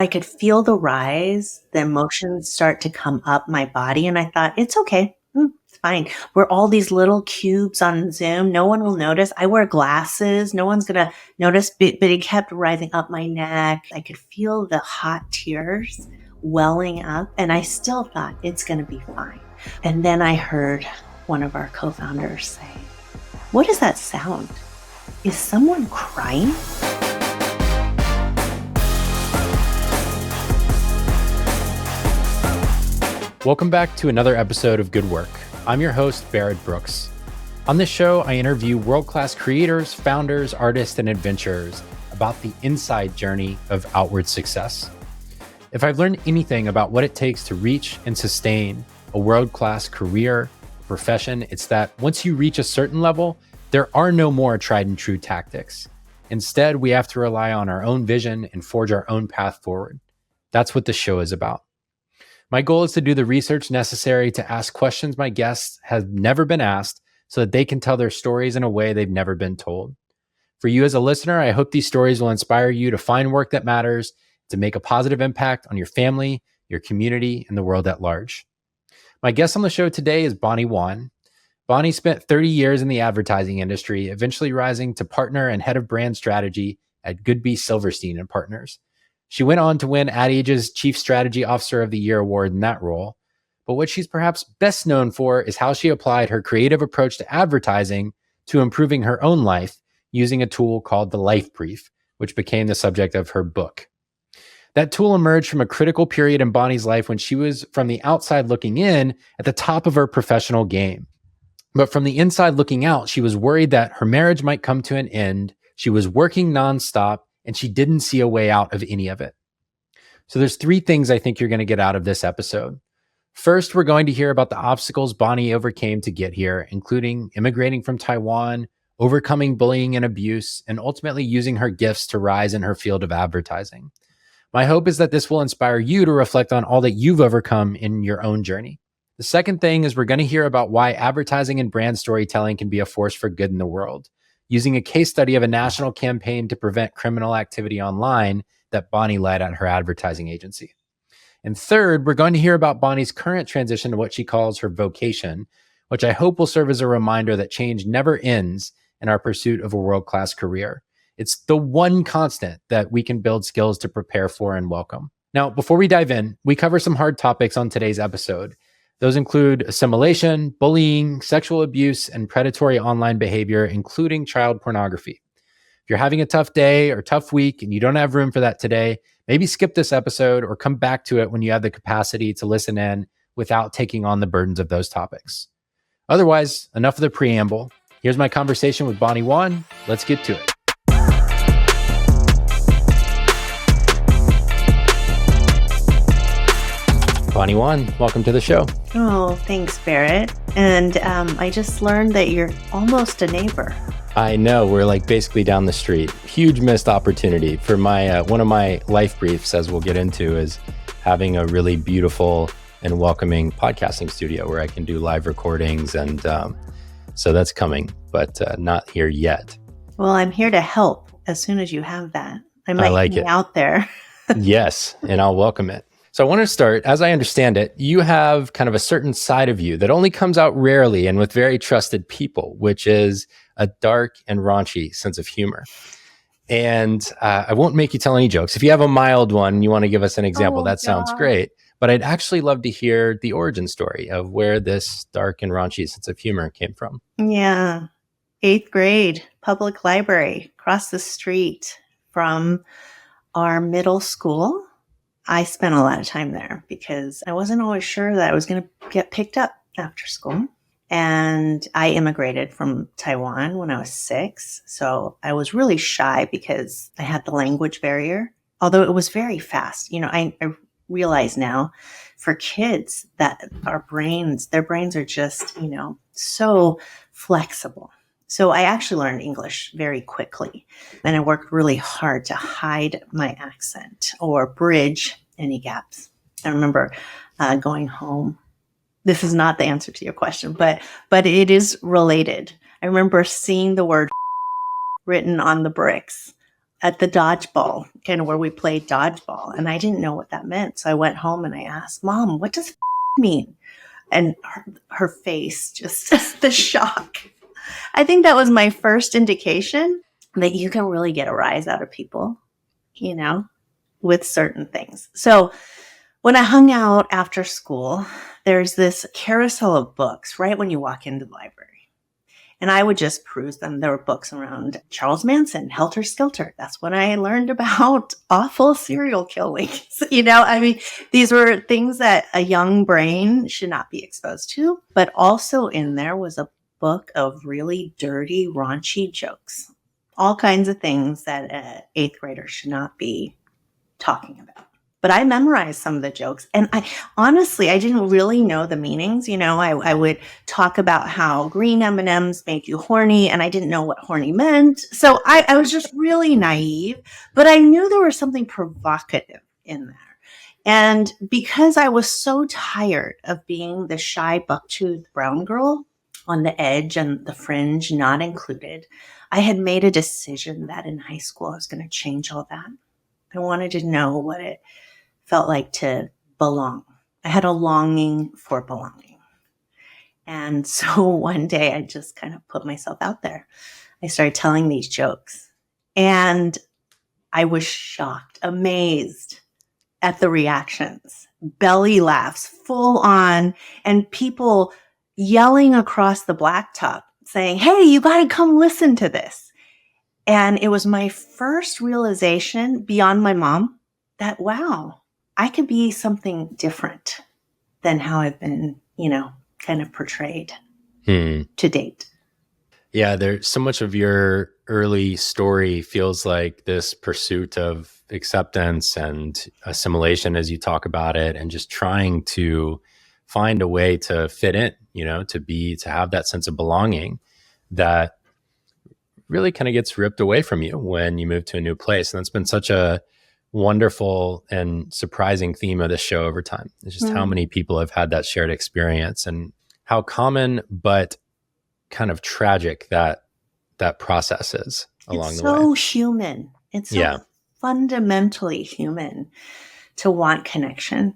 I could feel the rise, the emotions start to come up my body. And I thought, it's okay. It's fine. We're all these little cubes on Zoom. No one will notice. I wear glasses. No one's going to notice. But it kept rising up my neck. I could feel the hot tears welling up. And I still thought it's going to be fine. And then I heard one of our co-founders say, "What is that sound? Is someone crying?" Welcome back to another episode of Good Work. I'm your host, Barrett Brooks. On this show, I interview world-class creators, founders, artists, and adventurers about the inside journey of outward success. If I've learned anything about what it takes to reach and sustain a world-class career, profession, it's that once you reach a certain level, there are no more tried and true tactics. Instead, we have to rely on our own vision and forge our own path forward. That's what the show is about. My goal is to do the research necessary to ask questions my guests have never been asked so that they can tell their stories in a way they've never been told. For you as a listener, I hope these stories will inspire you to find work that matters, to make a positive impact on your family, your community, and the world at large. My guest on the show today is Bonnie Wan. Bonnie spent 30 years in the advertising industry, eventually rising to partner and head of brand strategy at Goodby Silverstein Partners. She went on to win Ad Age's Chief Strategy Officer of the Year award in that role. But what she's perhaps best known for is how she applied her creative approach to advertising to improving her own life using a tool called the Life Brief, which became the subject of her book. That tool emerged from a critical period in Bonnie's life when she was, from the outside looking in, at the top of her professional game. But from the inside looking out, she was worried that her marriage might come to an end. She was working nonstop, and she didn't see a way out of any of it. So there's three things I think you're going to get out of this episode. First, we're going to hear about the obstacles Bonnie overcame to get here, including immigrating from Taiwan, overcoming bullying and abuse, and ultimately using her gifts to rise in her field of advertising. My hope is that this will inspire you to reflect on all that you've overcome in your own journey. The second thing is we're going to hear about why advertising and brand storytelling can be a force for good in the world, using a case study of a national campaign to prevent criminal activity online that Bonnie led at her advertising agency. And third, we're going to hear about Bonnie's current transition to what she calls her vocation, which I hope will serve as a reminder that change never ends in our pursuit of a world-class career. It's the one constant that we can build skills to prepare for and welcome. Now, before we dive in, we cover some hard topics on today's episode. Those include assimilation, bullying, sexual abuse, and predatory online behavior, including child pornography. If you're having a tough day or tough week and you don't have room for that today, maybe skip this episode or come back to it when you have the capacity to listen in without taking on the burdens of those topics. Otherwise, enough of the preamble. Here's my conversation with Bonnie Wan. Let's get to it. Bonnie Wan, welcome to the show. Oh, thanks, Barrett. And I just learned that you're almost a neighbor. I know, we're like basically down the street. Huge missed opportunity for my one of my life briefs, as we'll get into, is having a really beautiful and welcoming podcasting studio where I can do live recordings. And so that's coming, but not here yet. Well, I'm here to help as soon as you have that. I might like be it out there. Yes, and I'll welcome it. So I want to start, as I understand it, you have kind of a certain side of you that only comes out rarely and with very trusted people, which is a dark and raunchy sense of humor. And I won't make you tell any jokes. If you have a mild one, you want to give us an example, that sounds great. But I'd actually love to hear the origin story of where this dark and raunchy sense of humor came from. Yeah. 8th grade, public library, across the street from our middle school. I spent a lot of time there because I wasn't always sure that I was going to get picked up after school. And I immigrated from Taiwan when I was 6. So I was really shy because I had the language barrier, although it was very fast. You know, I realize now for kids that their brains are just, so flexible. So I actually learned English very quickly, and I worked really hard to hide my accent or bridge any gaps. I remember going home. This is not the answer to your question, but it is related. I remember seeing the word written on the bricks at the dodgeball, kind of where we played dodgeball. And I didn't know what that meant. So I went home and I asked, Mom, what does mean? And her face, just the shock. I think that was my first indication that you can really get a rise out of people, you know, with certain things. So when I hung out after school, there's this carousel of books right when you walk into the library. And I would just peruse them. There were books around Charles Manson, Helter Skelter. That's when I learned about awful serial killings. I mean, these were things that a young brain should not be exposed to. But also in there was a book of really dirty, raunchy jokes. All kinds of things that an eighth grader should not be talking about. But I memorized some of the jokes. And I didn't really know the meanings. I would talk about how green M&Ms make you horny, and I didn't know what horny meant. So I was just really naive, but I knew there was something provocative in there. And because I was so tired of being the shy, buck-toothed brown girl on the edge and the fringe not included, I had made a decision that in high school I was going to change all that. I wanted to know what it felt like to belong. I had a longing for belonging. And so one day I just kind of put myself out there. I started telling these jokes and I was shocked, amazed at the reactions, belly laughs, full on, and people yelling across the blacktop saying, "Hey, you got to come listen to this." And it was my first realization beyond my mom that, wow, I could be something different than how I've been, kind of portrayed to date. Yeah, there's so much of your early story feels like this pursuit of acceptance and assimilation as you talk about it, and just trying to find a way to fit in, to have that sense of belonging that really kind of gets ripped away from you when you move to a new place. And that's been such a wonderful and surprising theme of this show over time. It's just how many people have had that shared experience and how common but kind of tragic that process is along the way. It's so human. It's so fundamentally human to want connection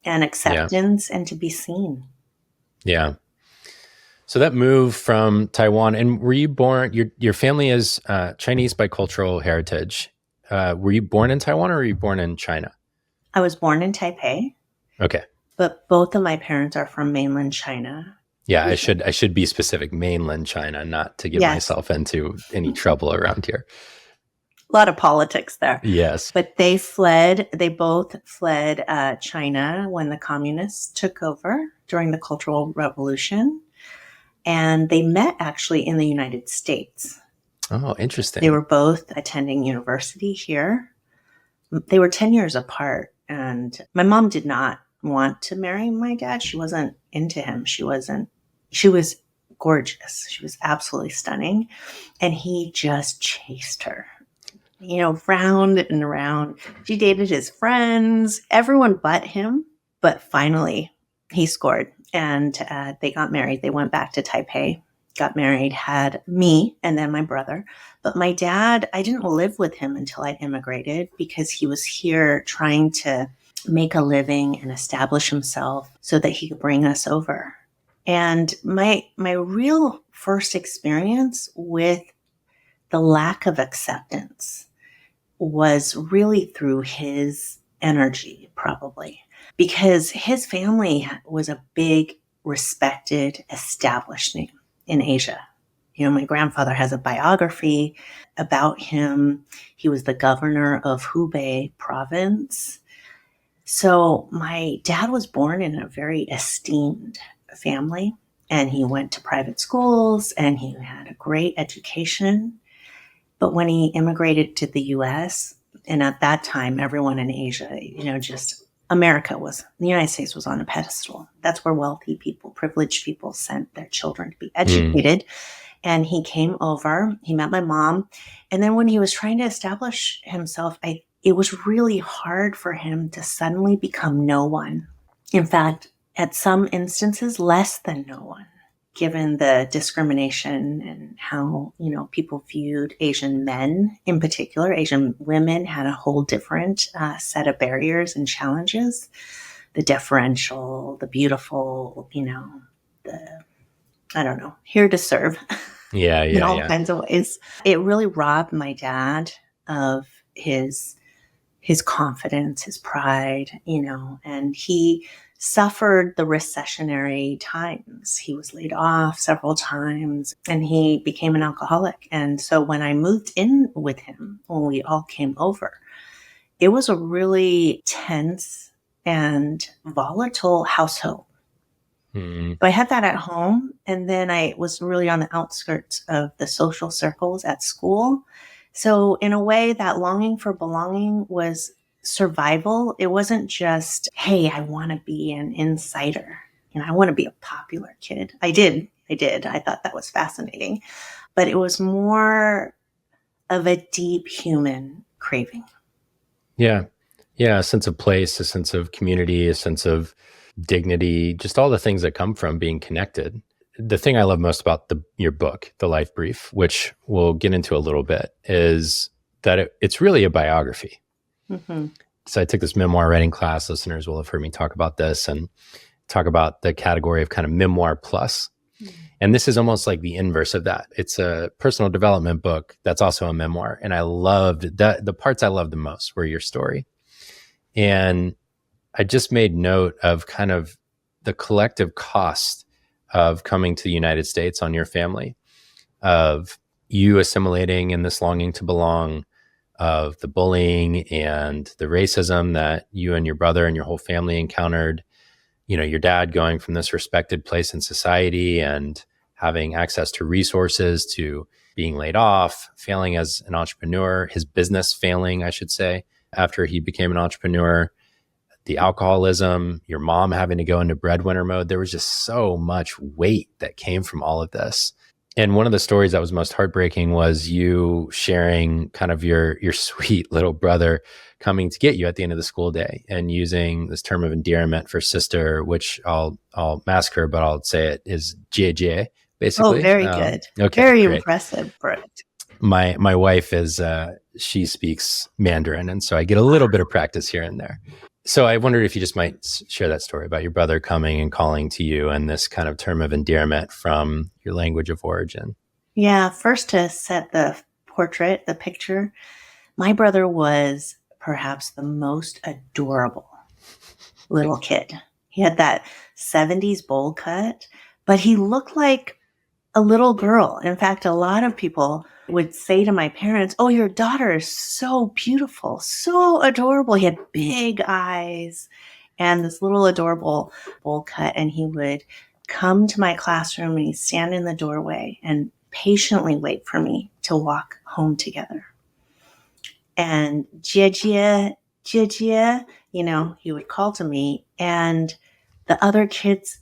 and acceptance and to be seen. Yeah. So that move from Taiwan, and were you born, your family is Chinese by cultural heritage. Were you born in Taiwan or were you born in China? I was born in Taipei. Okay. But both of my parents are from mainland China. Yeah, I should be specific, mainland China, not to get myself into any trouble around here. A lot of politics there. Yes. But they both fled China when the communists took over during the Cultural Revolution. And they met actually in the United States. Oh, interesting. They were both attending university here. They were 10 years apart. And my mom did not want to marry my dad. She wasn't into him. She was gorgeous. She was absolutely stunning. And he just chased her, round and around. She dated his friends, everyone but him. But finally, he scored and they got married. They went back to Taipei, got married, had me and then my brother. But my dad, I didn't live with him until I immigrated because he was here trying to make a living and establish himself so that he could bring us over. And my real first experience with the lack of acceptance was really through his energy, probably, because his family was a big, respected, established name in Asia. My grandfather has a biography about him. He was the governor of Hubei province. So my dad was born in a very esteemed family, and he went to private schools and he had a great education. But when he immigrated to the US, and at that time, everyone in Asia, just the United States was on a pedestal. That's where wealthy people, privileged people sent their children to be educated. And he came over, he met my mom. And then when he was trying to establish himself, it was really hard for him to suddenly become no one. In fact, at some instances, less than no one. given the discrimination and how, people viewed Asian men in particular. Asian women had a whole different set of barriers and challenges. The deferential, the beautiful, the, I don't know, here to serve in all kinds of ways. It really robbed my dad of his confidence, his pride, and he suffered the recessionary times. He was laid off several times and he became an alcoholic. And so when I moved in with him, when we all came over, it was a really tense and volatile household. So I had that at home, and then I was really on the outskirts of the social circles at school. So in a way, that longing for belonging was survival. It wasn't just, hey, I want to be an insider. I want to be a popular kid. I did. I thought that was fascinating. But it was more of a deep human craving. Yeah. Yeah. A sense of place, a sense of community, a sense of dignity, just all the things that come from being connected. The thing I love most about your book, The Life Brief, which we'll get into a little bit, is that it's really a biography. Mm-hmm. So I took this memoir writing class. Listeners will have heard me talk about this and talk about the category of kind of memoir plus. Mm-hmm. And this is almost like the inverse of that. It's a personal development book that's also a memoir. And I loved that. The parts I loved the most were your story. And I just made note of kind of the collective cost of coming to the United States on your family, of you assimilating in this longing to belong, of the bullying and the racism that you and your brother and your whole family encountered, your dad going from this respected place in society and having access to resources to being laid off, failing as an entrepreneur, his business failing, I should say, after he became an entrepreneur, the alcoholism, your mom having to go into breadwinner mode. There was just so much weight that came from all of this. And one of the stories that was most heartbreaking was you sharing kind of your sweet little brother coming to get you at the end of the school day and using this term of endearment for sister, which I'll mask her, but I'll say it is JJ, basically. Oh, very good. Okay, very great. Impressive for it. My wife is, she speaks Mandarin, and so I get a little bit of practice here and there. So I wondered if you just might share that story about your brother coming and calling to you and this kind of term of endearment from your language of origin. Yeah. First, to set the portrait, the picture, my brother was perhaps the most adorable little kid. He had that 70s bowl cut, but he looked like a little girl. In fact, a lot of people would say to my parents, oh, your daughter is so beautiful, so adorable. He had big eyes and this little adorable bowl cut. And he would come to my classroom and he'd stand in the doorway and patiently wait for me to walk home together. And Jie, he would call to me, and the other kids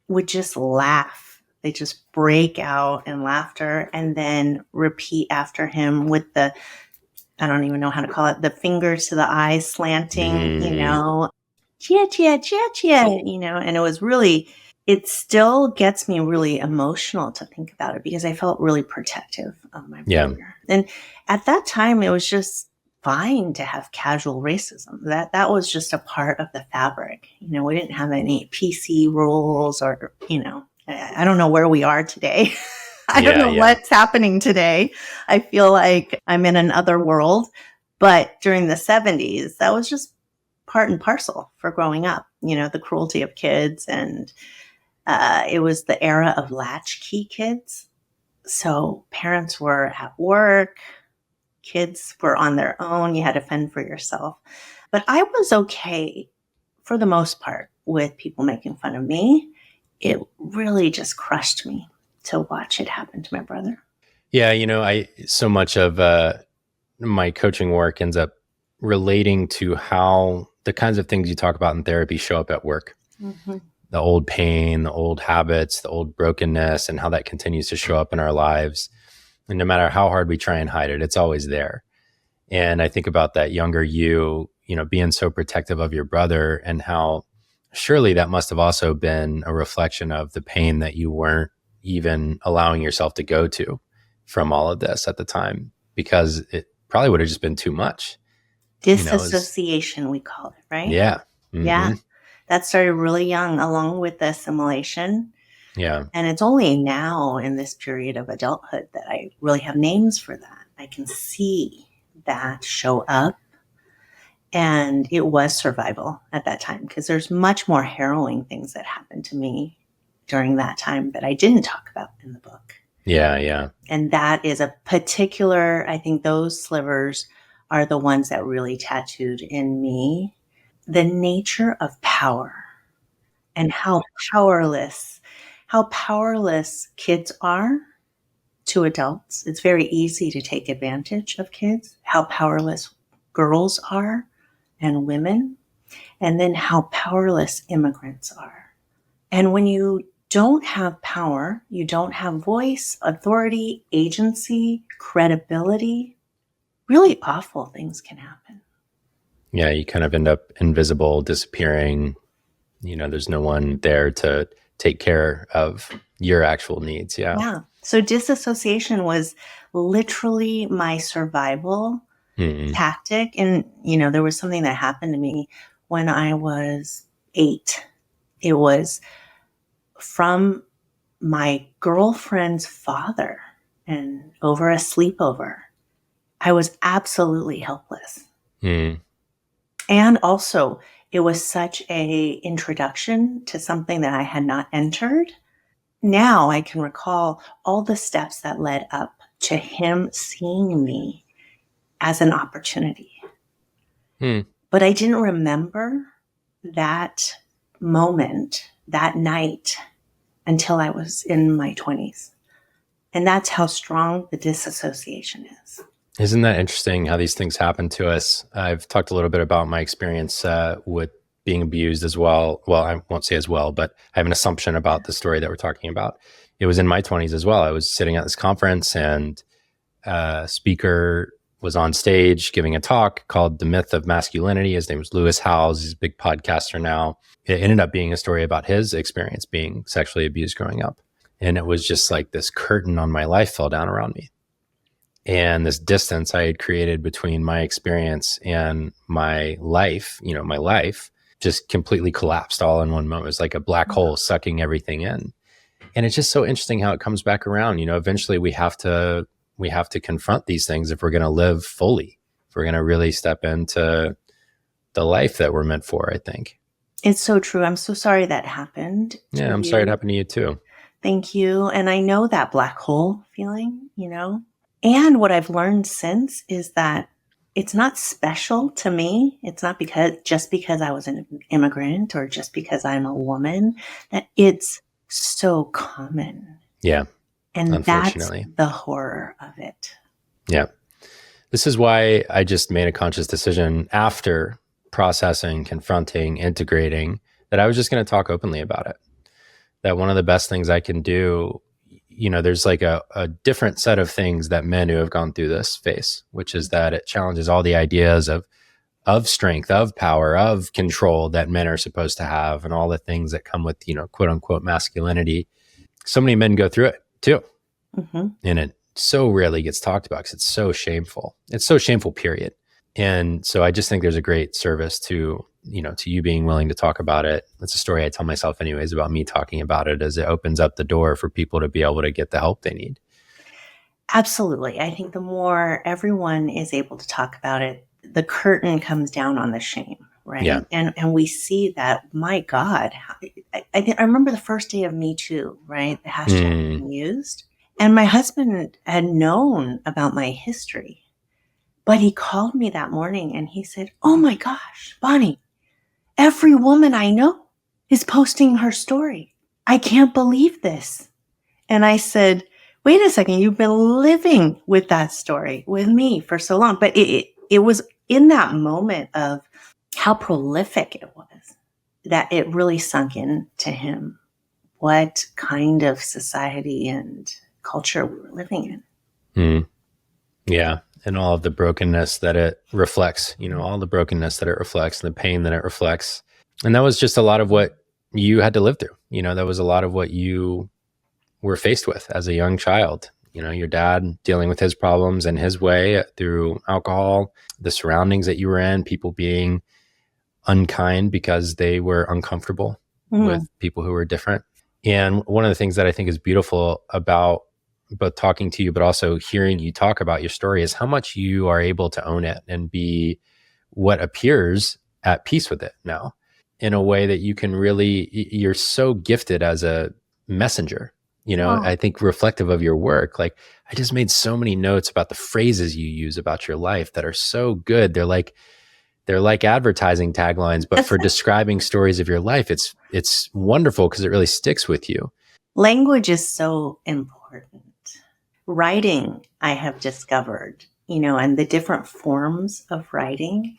would just laugh. They just break out in laughter and then repeat after him with the, I don't even know how to call it, the fingers to the eyes slanting, chia, and it was really, it still gets me really emotional to think about it because I felt really protective of my brother. And at that time, it was just fine to have casual racism. That was just a part of the fabric. We didn't have any PC rules or, I don't know where we are today. I don't know what's happening today. I feel like I'm in another world. But during the 70s, that was just part and parcel for growing up, the cruelty of kids. And it was the era of latchkey kids. So parents were at work, kids were on their own. You had to fend for yourself. But I was okay for the most part with people making fun of me. It really just crushed me to watch it happen to my brother. Yeah, so much of my coaching work ends up relating to how the kinds of things you talk about in therapy show up at work. Mm-hmm. The old pain, the old habits, the old brokenness, and how that continues to show up in our lives. And no matter how hard we try and hide it, it's always there. And I think about that younger you, being so protective of your brother, and how surely that must have also been a reflection of the pain that you weren't even allowing yourself to go to from all of this at the time, because it probably would have just been too much. Disassociation, we call it, right? Yeah. Yeah. That started really young, along with the assimilation. Yeah. And it's only now in this period of adulthood that I really have names for that. I can see that show up. And it was survival at that time, because there's much more harrowing things that happened to me during that time that I didn't talk about in the book. Yeah. Yeah. And that is a particular, I think those slivers are the ones that really tattooed in me the nature of power and how powerless kids are to adults. It's very easy to take advantage of kids, how powerless girls are and women, and then how powerless immigrants are. And when you don't have power, you don't have voice, authority, agency, credibility, really awful things can happen. Yeah, you kind of end up invisible, disappearing. There's no one there to take care of your actual needs. Yeah. Yeah. So disassociation was literally my survival tactic. And, there was something that happened to me when I was 8. It was from my girlfriend's father, and over a sleepover. I was absolutely helpless. And also, it was such a introduction to something that I had not entered. Now I can recall all the steps that led up to him seeing me as an opportunity. But I didn't remember that moment, that night, until I was in my 20s. And that's how strong the disassociation is. Isn't that interesting how these things happen to us? I've talked a little bit about my experience with being abused as well. Well, I won't say as well, but I have an assumption about the story that we're talking about. It was in my 20s as well. I was sitting at this conference, and a speaker was on stage giving a talk called The Myth of Masculinity. His name was Lewis Howes. He's a big podcaster now. It ended up being a story about his experience being sexually abused growing up. And it was just like this curtain on my life fell down around me. And this distance I had created between my experience and my life, my life just completely collapsed all in one moment. It was like a black hole sucking everything in. And it's just so interesting how it comes back around. Eventually we have to confront these things if we're going to live fully, if we're going to really step into the life that we're meant for, I think. It's so true. I'm so sorry that happened. Yeah, I'm sorry it happened to you too. Thank you. And I know that black hole feeling, And what I've learned since is that it's not special to me. It's not just because I was an immigrant or just because I'm a woman, that it's so common. Yeah. And that's the horror of it. Yeah. This is why I just made a conscious decision after processing, confronting, integrating, that I was just going to talk openly about it. That one of the best things I can do, there's like a different set of things that men who have gone through this face, which is that it challenges all the ideas of strength, of power, of control that men are supposed to have, and all the things that come with, quote unquote masculinity. So many men go through it too. And it so rarely gets talked about because it's so shameful. It's so shameful, period. And so I just think there's a great service to you being willing to talk about it. It's a story I tell myself anyways about me talking about it, as it opens up the door for people to be able to get the help they need. Absolutely. I think the more everyone is able to talk about it, the curtain comes down on the shame, right? Yeah. And we see that, my God, I remember the first day of Me Too, right? The hashtag being used. And my husband had known about my history, but he called me that morning and he said, "Oh my gosh, Bonnie, every woman I know is posting her story. I can't believe this." And I said, "Wait a second, you've been living with that story with me for so long." But it was in that moment of how prolific it was that it really sunk into him what kind of society and culture we were living in. Yeah. And all of the brokenness that it reflects, all the brokenness that it reflects, and the pain that it reflects. And that was just a lot of what you had to live through. That was a lot of what you were faced with as a young child. You know, your dad dealing with his problems in his way through alcohol, the surroundings that you were in, people being unkind because they were uncomfortable with people who were different. And one of the things that I think is beautiful about both talking to you, but also hearing you talk about your story is how much you are able to own it and be what appears at peace with it now in a way that you can really, you're so gifted as a messenger, you know, I think reflective of your work. Like I just made so many notes about the phrases you use about your life that are so good. They're like advertising taglines, but for describing stories of your life, it's wonderful because it really sticks with you. Language is so important. Writing, I have discovered, you know, and the different forms of writing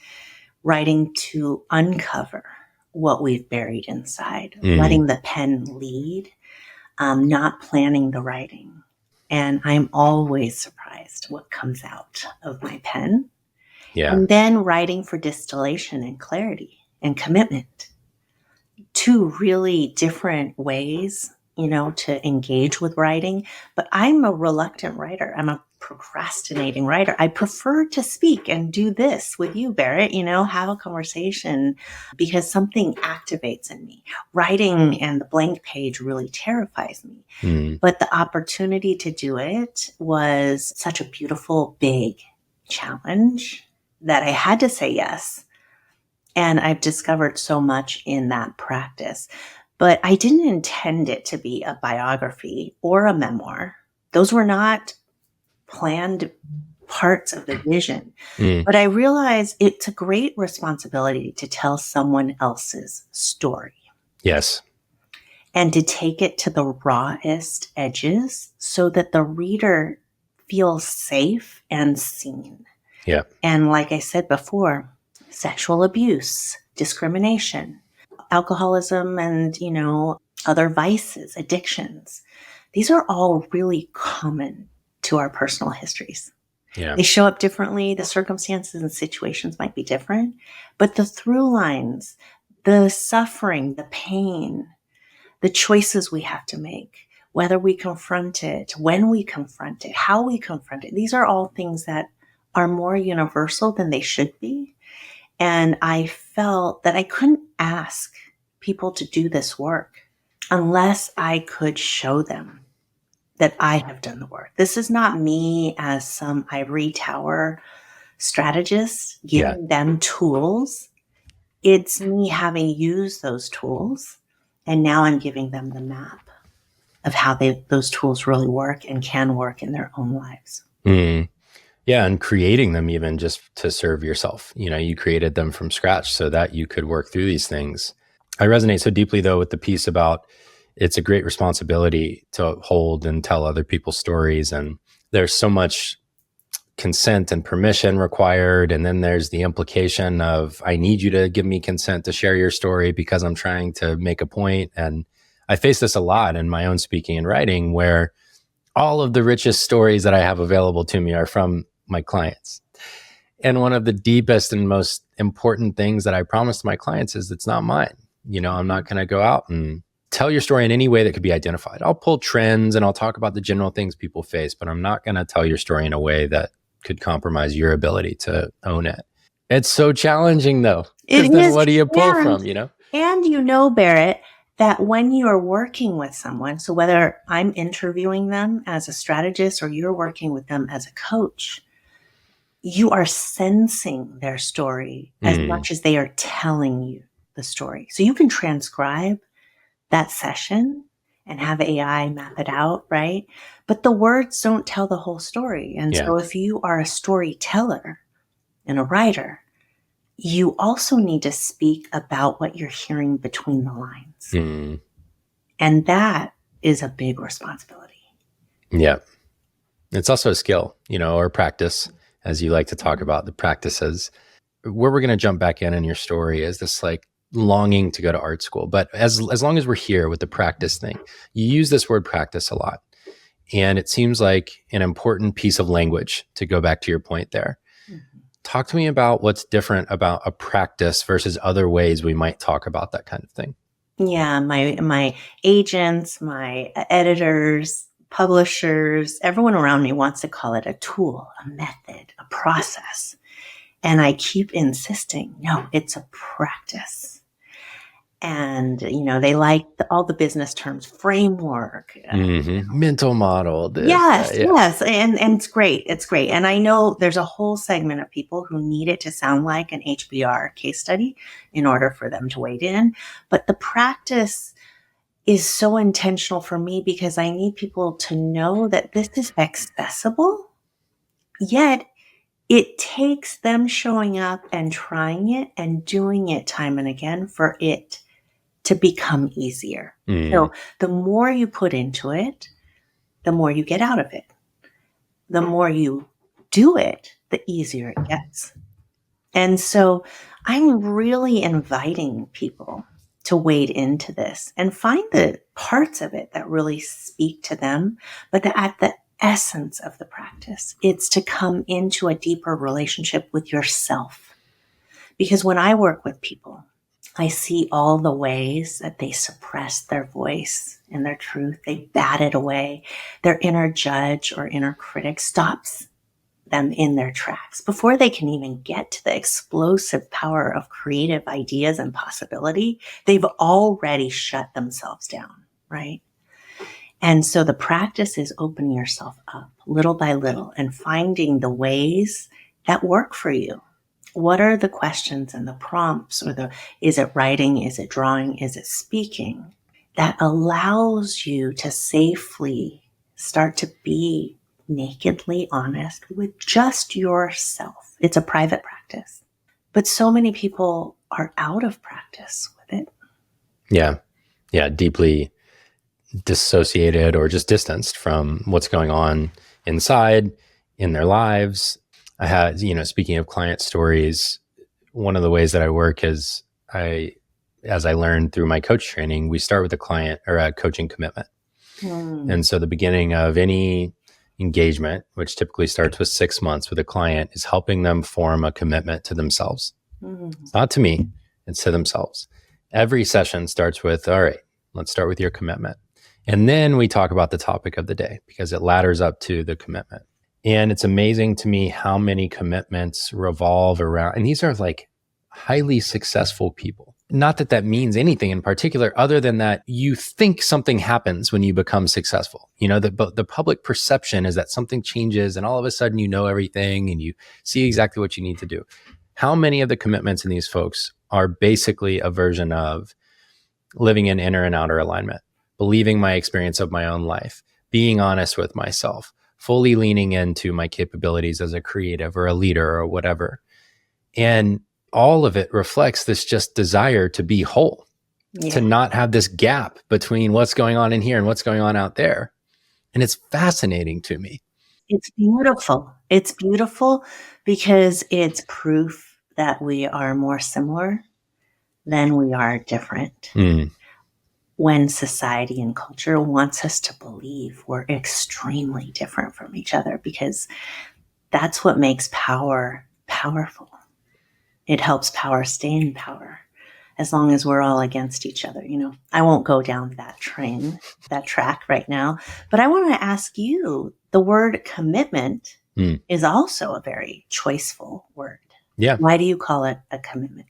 to uncover what we've buried inside, letting the pen lead, not planning the writing. And I'm always surprised what comes out of my pen. Yeah. And then writing for distillation and clarity and commitment. Two really different ways, you know, to engage with writing. But I'm a reluctant writer. I'm a procrastinating writer. I prefer to speak and do this with you, Barrett, you know, have a conversation because something activates in me. Writing and the blank page really terrifies me. But the opportunity to do it was such a beautiful, big challenge that I had to say yes. And I've discovered so much in that practice. But I didn't intend it to be a biography or a memoir. Those were not planned parts of the vision. But I realized it's a great responsibility to tell someone else's story. Yes. And to take it to the rawest edges so that the reader feels safe and seen. Yeah. And like I said before, sexual abuse, discrimination, alcoholism, and, you know, other vices, addictions. These are all really common to our personal histories. Yeah. They show up differently. The circumstances and situations might be different, but the through lines, the suffering, the pain, the choices we have to make, whether we confront it, when we confront it, how we confront it, these are all things that are more universal than they should be. And I felt that I couldn't ask people to do this work unless I could show them that I have done the work. This is not me as some ivory tower strategist giving them tools. It's me having used those tools, and now I'm giving them the map of how those tools really work and can work in their own lives. Yeah, and creating them even just to serve yourself. You know, you created them from scratch so that you could work through these things. I resonate so deeply, though, with the piece about it's a great responsibility to hold and tell other people's stories. And there's so much consent and permission required. And then there's the implication of, I need you to give me consent to share your story because I'm trying to make a point. And I face this a lot in my own speaking and writing, where all of the richest stories that I have available to me are from my clients. And one of the deepest and most important things that I promise to my clients is it's not mine. You know, I'm not going to go out and tell your story in any way that could be identified. I'll pull trends and I'll talk about the general things people face, but I'm not going to tell your story in a way that could compromise your ability to own it. It's so challenging, though. Because then what do you pull from, you know? And you know, Barrett, that when you are working with someone, so whether I'm interviewing them as a strategist or you're working with them as a coach, you are sensing their story as much as they are telling you the story. So you can transcribe that session and have AI map it out, right? But the words don't tell the whole story. And so if you are a storyteller and a writer, you also need to speak about what you're hearing between the lines. And that is a big responsibility. Yeah. It's also a skill, you know, or practice, as you like to talk about the practices. Where we're going to jump back in your story is this like longing to go to art school. But as long as we're here with the practice thing, you use this word practice a lot. And it seems like an important piece of language, to go back to your point there. Talk to me about what's different about a practice versus other ways we might talk about that kind of thing. Yeah, my agents, my editors, publishers, everyone around me wants to call it a tool, a method, a process. And I keep insisting, no, it's a practice. And, they like all the business terms, framework. Mental model, this, Yes, yeah. yes. And it's great. It's great. And I know there's a whole segment of people who need it to sound like an HBR case study in order for them to wade in. But the practice is so intentional for me because I need people to know that this is accessible, yet it takes them showing up and trying it and doing it time and again for it to become easier. So the more you put into it, the more you get out of it. The more you do it, the easier it gets. And so I'm really inviting people to wade into this and find the parts of it that really speak to them, but at the essence of the practice, it's to come into a deeper relationship with yourself. Because when I work with people, I see all the ways that they suppress their voice and their truth. They bat it away. Their inner judge or inner critic stops them in their tracks before they can even get to the explosive power of creative ideas and possibility. They've already shut themselves down, right? And so the practice is opening yourself up little by little and finding the ways that work for you. What are the questions and the prompts is it writing? Is it drawing? Is it speaking that allows you to safely start to be nakedly honest with just yourself? It's a private practice, but so many people are out of practice with it. Yeah. Yeah. Deeply dissociated or just distanced from what's going on inside in their lives. I had, speaking of client stories, one of the ways that I work is as I learned through my coach training, we start with a client or a coaching commitment. And so the beginning of any engagement, which typically starts with 6 months with a client, is helping them form a commitment to themselves. It's not to me, it's to themselves. Every session starts with, all right, let's start with your commitment. And then we talk about the topic of the day because it ladders up to the commitment. And it's amazing to me how many commitments revolve around, and these are like highly successful people. Not that that means anything in particular, other than that you think something happens when you become successful. The public perception is that something changes and all of a sudden you know everything and you see exactly what you need to do. How many of the commitments in these folks are basically a version of living in inner and outer alignment, believing my experience of my own life, being honest with myself, fully leaning into my capabilities as a creative or a leader or whatever. And all of it reflects this just desire to be whole, to not have this gap between what's going on in here and what's going on out there. And it's fascinating to me. It's beautiful. It's beautiful because it's proof that we are more similar than we are different. When society and culture wants us to believe we're extremely different from each other, because that's what makes power powerful. It helps power stay in power as long as we're all against each other. I won't go down that track right now, but I want to ask you, the word commitment is also a very choiceful word. Yeah. Why do you call it a commitment?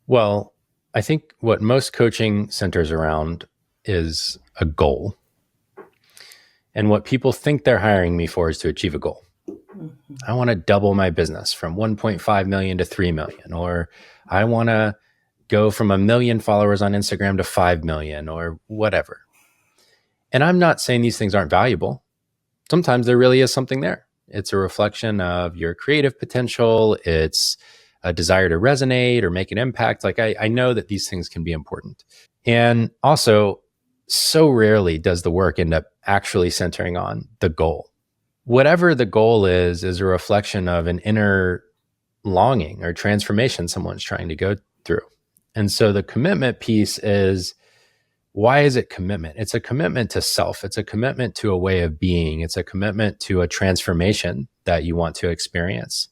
Well, I think what most coaching centers around is a goal. And what people think they're hiring me for is to achieve a goal. I want to double my business from 1.5 million to 3 million, or I want to go from 1 million followers on Instagram to 5 million or whatever. And I'm not saying these things aren't valuable. Sometimes there really is something there. It's a reflection of your creative potential. It's a desire to resonate or make an impact. Like I know that these things can be important. And also, so rarely does the work end up actually centering on the goal. Whatever the goal is a reflection of an inner longing or transformation someone's trying to go through. And so the commitment piece is, why is it commitment? It's a commitment to self. It's a commitment to a way of being. It's a commitment to a transformation that you want to experience.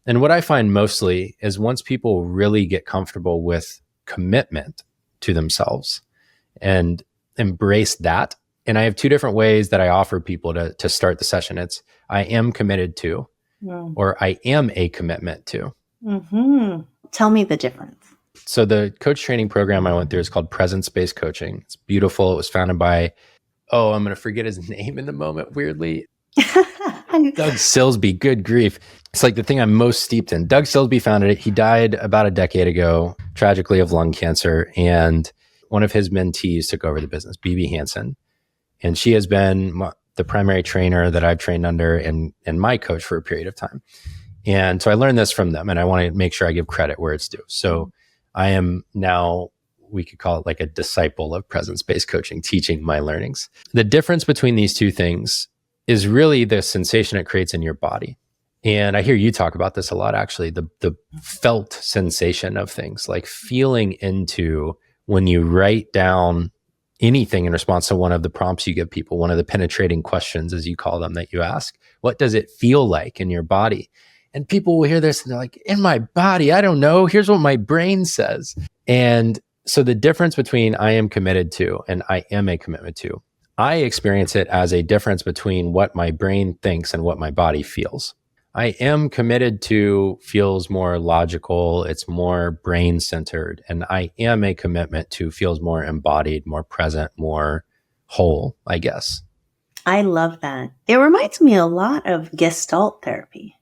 And what I find mostly is once people really get comfortable with commitment to themselves and embrace that. And I have two different ways that I offer people to start the session. It's I am committed to, or I am a commitment to. Mm-hmm. Tell me the difference. So the coach training program I went through is called Presence-Based Coaching. It's beautiful. It was founded by, I'm going to forget his name in the moment, weirdly. Doug Silsby, good grief. It's like the thing I'm most steeped in. Doug Silsby founded it. He died about a decade ago, tragically, of lung cancer. And one of his mentees took over the business, BB Hansen. And she has been the primary trainer that I've trained under and my coach for a period of time. And so I learned this from them, and I want to make sure I give credit where it's due. So I am now, we could call it like a disciple of presence-based coaching, teaching my learnings. The difference between these two things is really the sensation it creates in your body. And I hear you talk about this a lot, actually, the felt sensation of things, like feeling into when you write down anything in response to one of the prompts you give people, one of the penetrating questions, as you call them, that you ask. What does it feel like in your body? And people will hear this and they're like, in my body, I don't know. Here's what my brain says. And so the difference between I am committed to and I am a commitment to, I experience it as a difference between what my brain thinks and what my body feels. I am committed to feels more logical. It's more brain centered. And I am a commitment to feels more embodied, more present, more whole, I guess. I love that. It reminds me a lot of Gestalt therapy.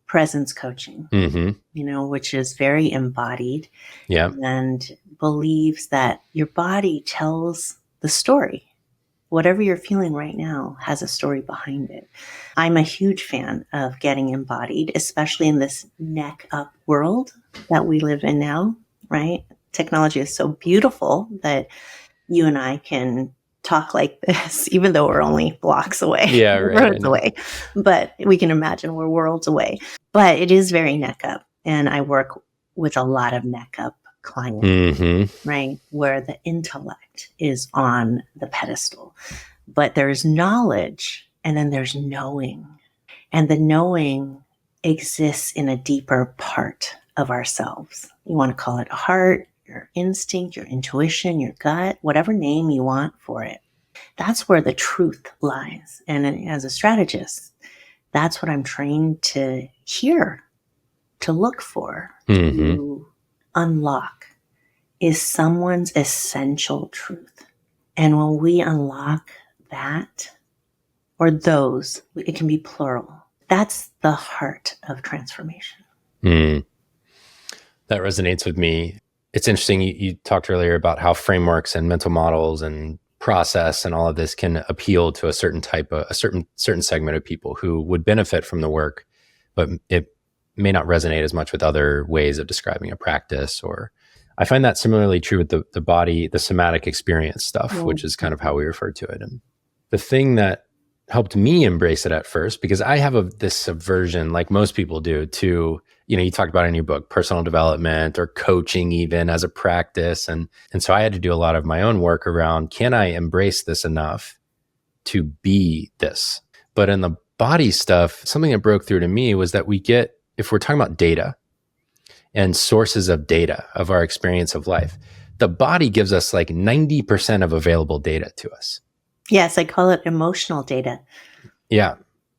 Presence coaching, which is very embodied and believes that your body tells the story. Whatever you're feeling right now has a story behind it. I'm a huge fan of getting embodied, especially in this neck up world that we live in now, right? Technology is so beautiful that you and I can talk like this, even though we're only blocks away, roads away, but we can imagine we're worlds away. But it is very neck up. And I work with a lot of neck up clients, right? Where the intellect is on the pedestal, but there's knowledge and then there's knowing. And the knowing exists in a deeper part of ourselves. You want to call it a heart, your instinct, your intuition, your gut, whatever name you want for it. That's where the truth lies. And as a strategist, that's what I'm trained to hear, to look for, to unlock, is someone's essential truth. And when we unlock that, or those, it can be plural, that's the heart of transformation. That resonates with me. It's interesting. You talked earlier about how frameworks and mental models and process and all of this can appeal to a certain type of, a certain segment of people who would benefit from the work, but it may not resonate as much with other ways of describing a practice. Or I find that similarly true with the body, the somatic experience stuff, which is kind of how we refer to it. And the thing that helped me embrace it at first, because I have this aversion, like most people do, to, you talked about in your book, personal development or coaching even as a practice. And so I had to do a lot of my own work around, can I embrace this enough to be this? But in the body stuff, something that broke through to me was that if we're talking about data and sources of data of our experience of life, the body gives us like 90% of available data to us. Yes, I call it emotional data. Yeah.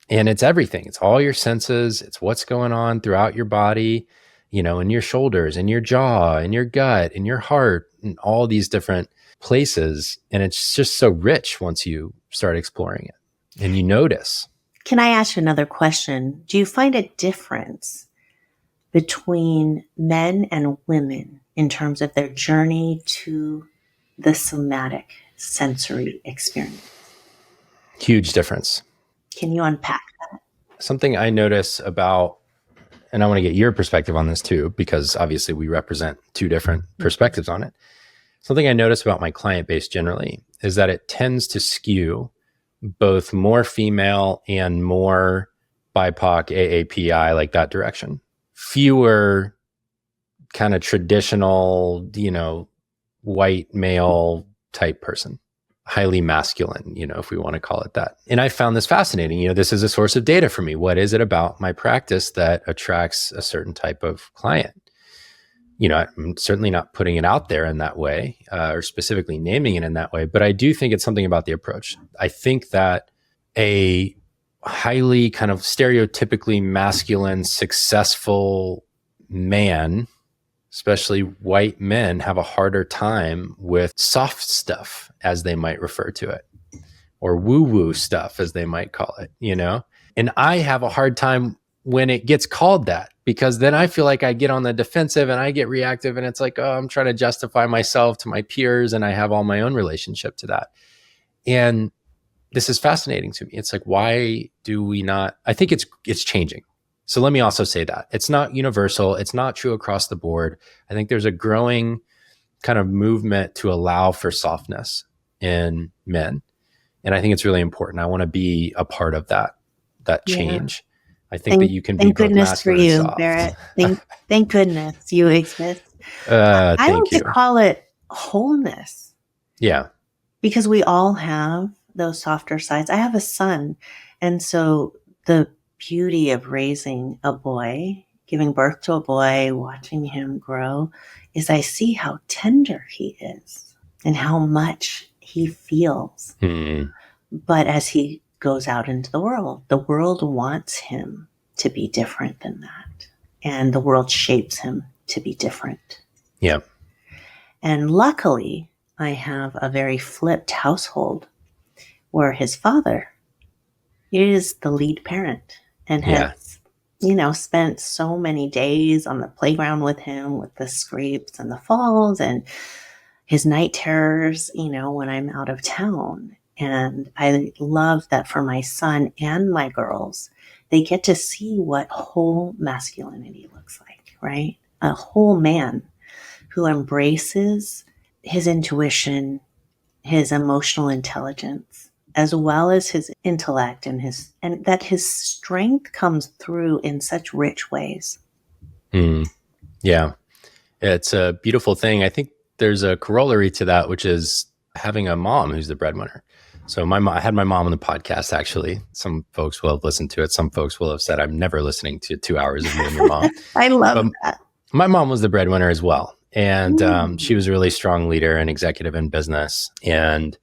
And it's everything. It's all your senses. It's what's going on throughout your body, in your shoulders, in your jaw, in your gut, in your heart, and all these different places. And it's just so rich once you start exploring it and you notice. Can I ask you another question? Do you find a difference between men and women in terms of their journey to the somatic sensory experience? Huge difference. Can you unpack that? Something I notice about, and I want to get your perspective on this too, because obviously we represent two different perspectives on it. Something I notice about my client base generally is that it tends to skew both more female and more BIPOC, AAPI, like that direction. Fewer kind of traditional, white male type person. Highly masculine, if we want to call it that. And I found this fascinating. This is a source of data for me. What is it about my practice that attracts a certain type of client? I'm certainly not putting it out there in that way or specifically naming it in that way, but I do think it's something about the approach. I think that a highly kind of stereotypically masculine, successful man, especially white men, have a harder time with soft stuff, as they might refer to it, or woo-woo stuff, as they might call it, And I have a hard time when it gets called that, because then I feel like I get on the defensive and I get reactive, and it's like, oh, I'm trying to justify myself to my peers, and I have all my own relationship to that. And this is fascinating to me. It's like, why do we not? I think it's changing. So let me also say that it's not universal. It's not true across the board. I think there's a growing kind of movement to allow for softness in men. And I think it's really important. I want to be a part of that change. I think that you can be both masculine and soft. Barrett. Thank goodness you exist. I like to call it wholeness. Yeah. Because we all have those softer sides. I have a son. And so the beauty of raising a boy, giving birth to a boy, watching him grow, is I see how tender he is and how much he feels. But as he goes out into the world wants him to be different than that. And the world shapes him to be different. Yeah. And luckily, I have a very flipped household where his father is the lead parent and has, spent so many days on the playground with him, with the scrapes and the falls and his night terrors, when I'm out of town. And I love that for my son and my girls, they get to see what whole masculinity looks like, right? A whole man who embraces his intuition, his emotional intelligence, as well as his intellect and that his strength comes through in such rich ways. Yeah. It's a beautiful thing. I think there's a corollary to that, which is having a mom who's the breadwinner. So I had my mom on the podcast, actually. Some folks will have listened to it. Some folks will have said, I'm never listening to 2 hours of you and your mom. I love that. My mom was the breadwinner as well. And she was a really strong leader and executive in business. And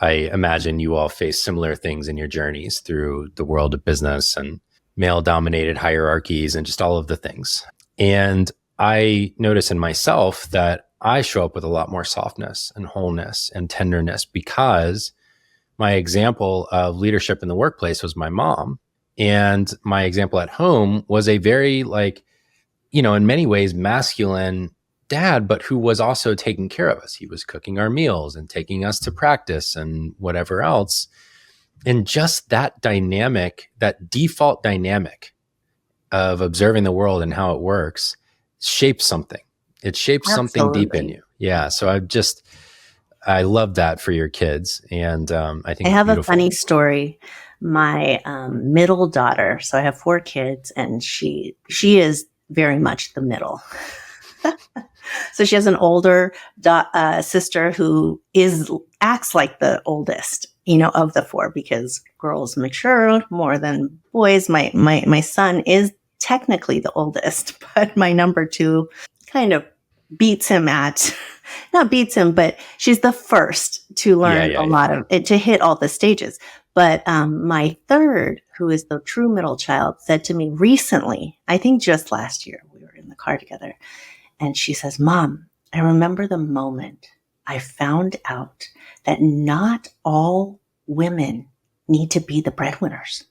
I imagine you all face similar things in your journeys through the world of business and male-dominated hierarchies and just all of the things. And I notice in myself that I show up with a lot more softness and wholeness and tenderness because my example of leadership in the workplace was my mom. And my example at home was a very in many ways masculine dad, but who was also taking care of us. He was cooking our meals and taking us to practice and whatever else. And just that dynamic, that default dynamic of observing the world and how it works shapes something. It shapes something deep in you. Yeah. So I love that for your kids. And I think I have a funny story. My middle daughter, so I have 4 kids, and she is very much the middle. So she has an older sister who acts like the oldest, of the 4, because girls mature more than boys. My son is technically the oldest, but my number 2 kind of beats him but she's the first to learn a lot of it, to hit all the stages. But my 3rd, who is the true middle child, said to me recently, I think just last year, we were in the car together, and she says, Mom, I remember the moment I found out that not all women need to be the breadwinners.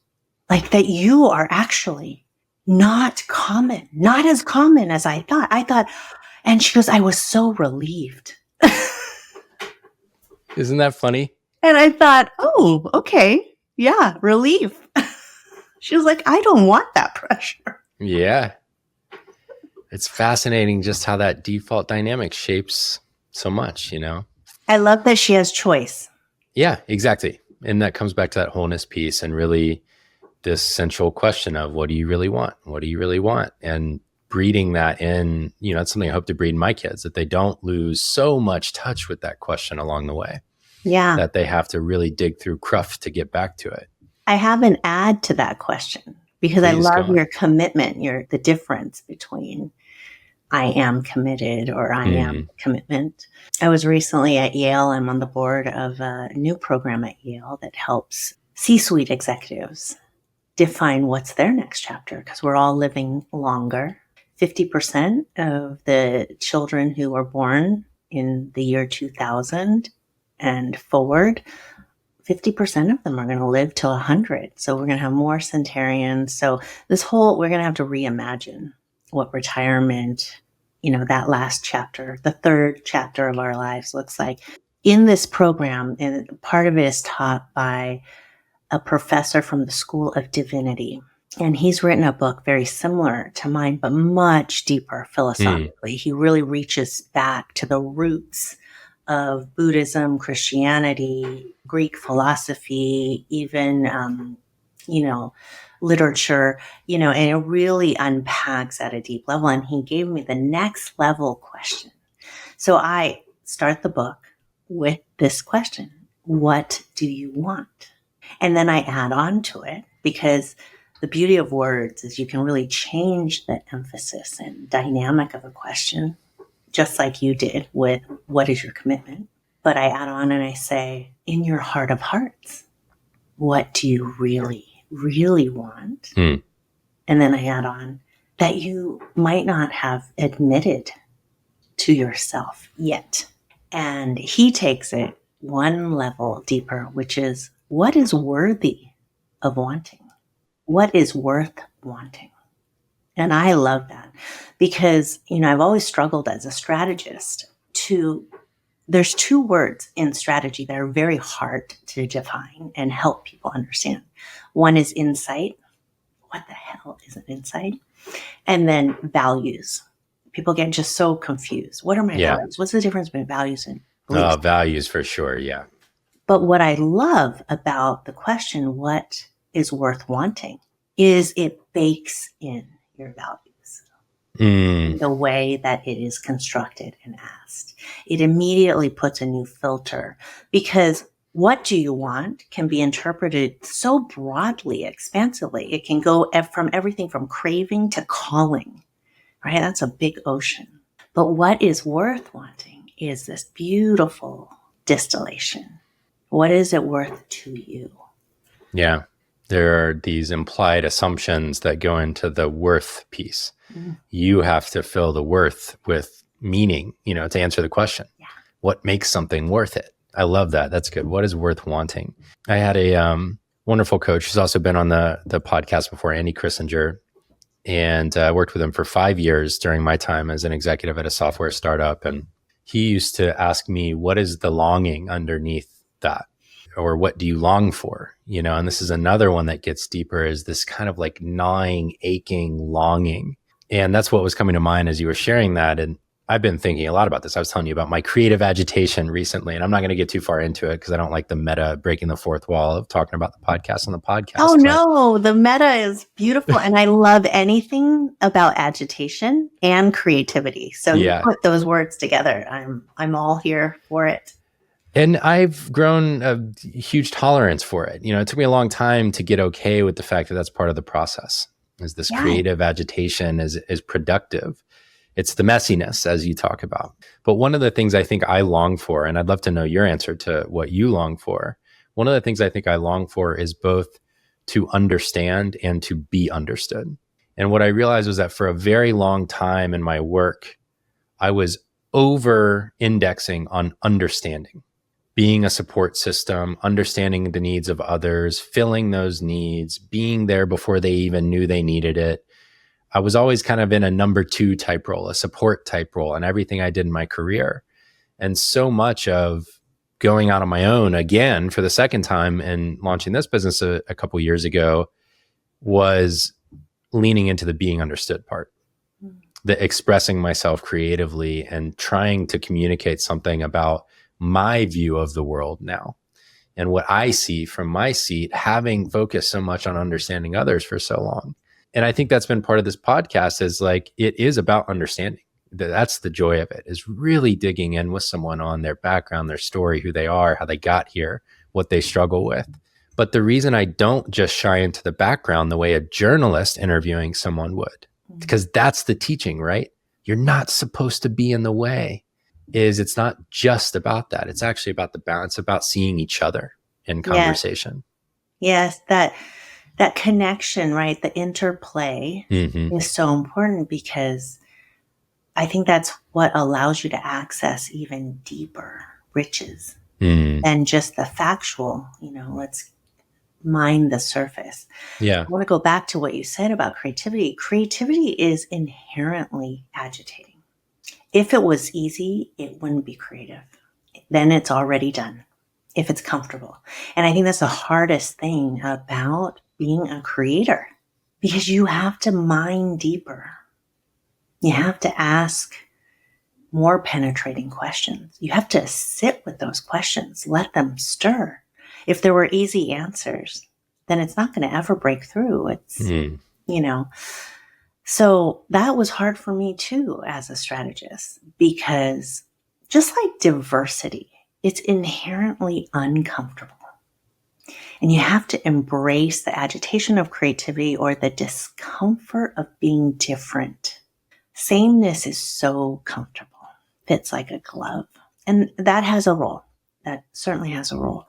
Like that you are actually not as common as I thought. And she goes, I was so relieved. Isn't that funny? And I thought, oh, okay. Yeah, relief. She was like, I don't want that pressure. Yeah. It's fascinating just how that default dynamic shapes so much, I love that she has choice. Yeah, exactly. And that comes back to that wholeness piece and really this central question of what do you really want? What do you really want? And breeding that in, it's something I hope to breed in my kids, that they don't lose so much touch with that question along the way. Yeah. That they have to really dig through cruft to get back to it. I have an add to that question because I love your commitment, the difference between I am committed or I am Mm. commitment. I was recently at Yale. I'm on the board of a new program at Yale that helps C-suite executives define what's their next chapter because we're all living longer. 50% of the children who were born in the year 2000 and forward, 50% of them are going to live till 100. So we're going to have more centenarians. So we're going to have to reimagine what retirement, that last chapter, the third chapter of our lives looks like. In this program, and part of it is taught by a professor from the School of Divinity. And he's written a book very similar to mine, but much deeper philosophically. He really reaches back to the roots of Buddhism, Christianity, Greek philosophy, even, literature, and it really unpacks at a deep level. And he gave me the next level question. So I start the book with this question: what do you want? And then I add on to it because the beauty of words is you can really change the emphasis and dynamic of a question, just like you did with what is your commitment? But I add on and I say, in your heart of hearts, what do you really, really want? Mm. And then I add on that you might not have admitted to yourself yet. And he takes it one level deeper, which is what is worthy of wanting? What is worth wanting? And I love that because, I've always struggled as a strategist there's two words in strategy that are very hard to define and help people understand. One is insight. What the hell is an insight? And then values. People get just so confused. What are my values? What's the difference between values and beliefs? Values for sure. Yeah. But what I love about the question, what is worth wanting, is it bakes in your values. The way that it is constructed and asked. It immediately puts a new filter because what do you want can be interpreted so broadly, expansively. It can go from everything from craving to calling, right? That's a big ocean. But what is worth wanting is this beautiful distillation. What is it worth to you? Yeah. There are these implied assumptions that go into the worth piece. Mm-hmm. You have to fill the worth with meaning, to answer the question. Yeah. What makes something worth it? I love that. That's good. What is worth wanting? I had a wonderful coach who's also been on the podcast before, Andy Christinger, and I worked with him for 5 years during my time as an executive at a software startup. And he used to ask me, what is the longing underneath that? Or what do you long for? And this is another one that gets deeper, is this kind of like gnawing, aching longing. And that's what was coming to mind as you were sharing that. And I've been thinking a lot about this. I was telling you about my creative agitation recently, and I'm not going to get too far into it because I don't like the meta breaking the fourth wall of talking about the podcast on the podcast. Oh, no, the meta is beautiful. And I love anything about agitation and creativity. So you put those words together. I'm all here for it. And I've grown a huge tolerance for it. It took me a long time to get okay with the fact that that's part of the process. Is this creative agitation is productive. It's the messiness, as you talk about. But one of the things I think I long for, and I'd love to know your answer to what you long for. One of the things I think I long for is both to understand and to be understood. And what I realized was that for a very long time in my work, I was over indexing on understanding. Being a support system, understanding the needs of others, filling those needs, being there before they even knew they needed it. I was always kind of in a number 2 type role, a support type role in everything I did in my career. And so much of going out on my own again for the second time and launching this business a couple years ago was leaning into the being understood part, the expressing myself creatively and trying to communicate something about my view of the world now and what I see from my seat, having focused so much on understanding others for so long. And I think that's been part of this podcast, is like, it is about understanding. That's the joy of it, is really digging in with someone on their background, their story, who they are, how they got here, what they struggle with. But the reason I don't just shy into the background the way a journalist interviewing someone would, because that's the teaching, right? you're not supposed to be in the way, is it's not just about that. It's actually about the balance, about seeing each other in Yes. conversation. Yes. That connection, right? The interplay Mm-hmm. is so important because I think that's what allows you to access even deeper riches Mm. than just the factual, let's mine the surface. Yeah. I want to go back to what you said about creativity. Creativity is inherently agitating. If it was easy, it wouldn't be creative. Then it's already done if it's comfortable. And I think that's the hardest thing about being a creator because you have to mine deeper. You have to ask more penetrating questions. You have to sit with those questions, let them stir. If there were easy answers, then it's not going to ever break through. It's, Mm. you know, so that was hard for me too as a strategist because just like diversity, it's inherently uncomfortable. And you have to embrace the agitation of creativity or the discomfort of being different. Sameness is so comfortable, fits like a glove. And that has a role. That certainly has a role.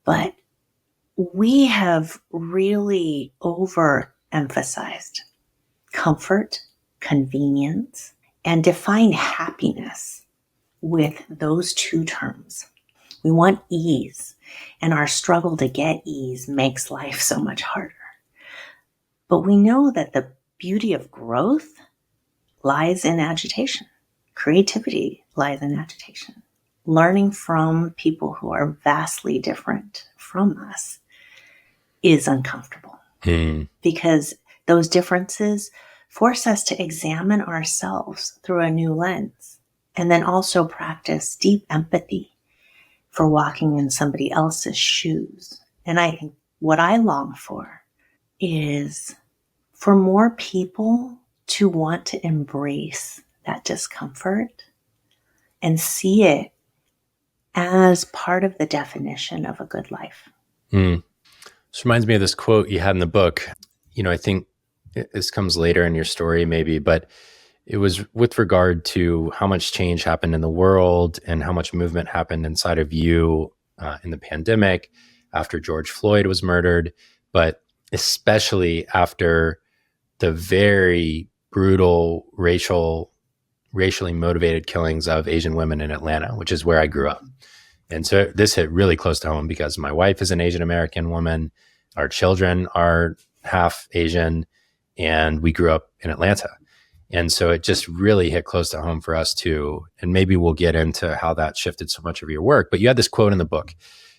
But we have really overemphasized comfort, convenience, and defined happiness with those two terms. We want ease, and our struggle to get ease makes life so much harder. But we know that the beauty of growth lies in agitation. Creativity lies in agitation. Learning from people who are vastly different from us is uncomfortable because those differences force us to examine ourselves through a new lens and then also practice deep empathy for walking in somebody else's shoes. And I think what I long for is for more people to want to embrace that discomfort and see it as part of the definition of a good life. This reminds me of this quote you had in the book. I think this comes later in your story, maybe, but it was with regard to how much change happened in the world and how much movement happened inside of you in the pandemic after George Floyd was murdered, but especially after the very brutal racially motivated killings of Asian women in Atlanta, which is where I grew up. And so this hit really close to home because my wife is an Asian American woman. Our children are half Asian, and we grew up in Atlanta. And so it just really hit close to home for us too. And maybe we'll get into how that shifted so much of your work. But you had this quote in the book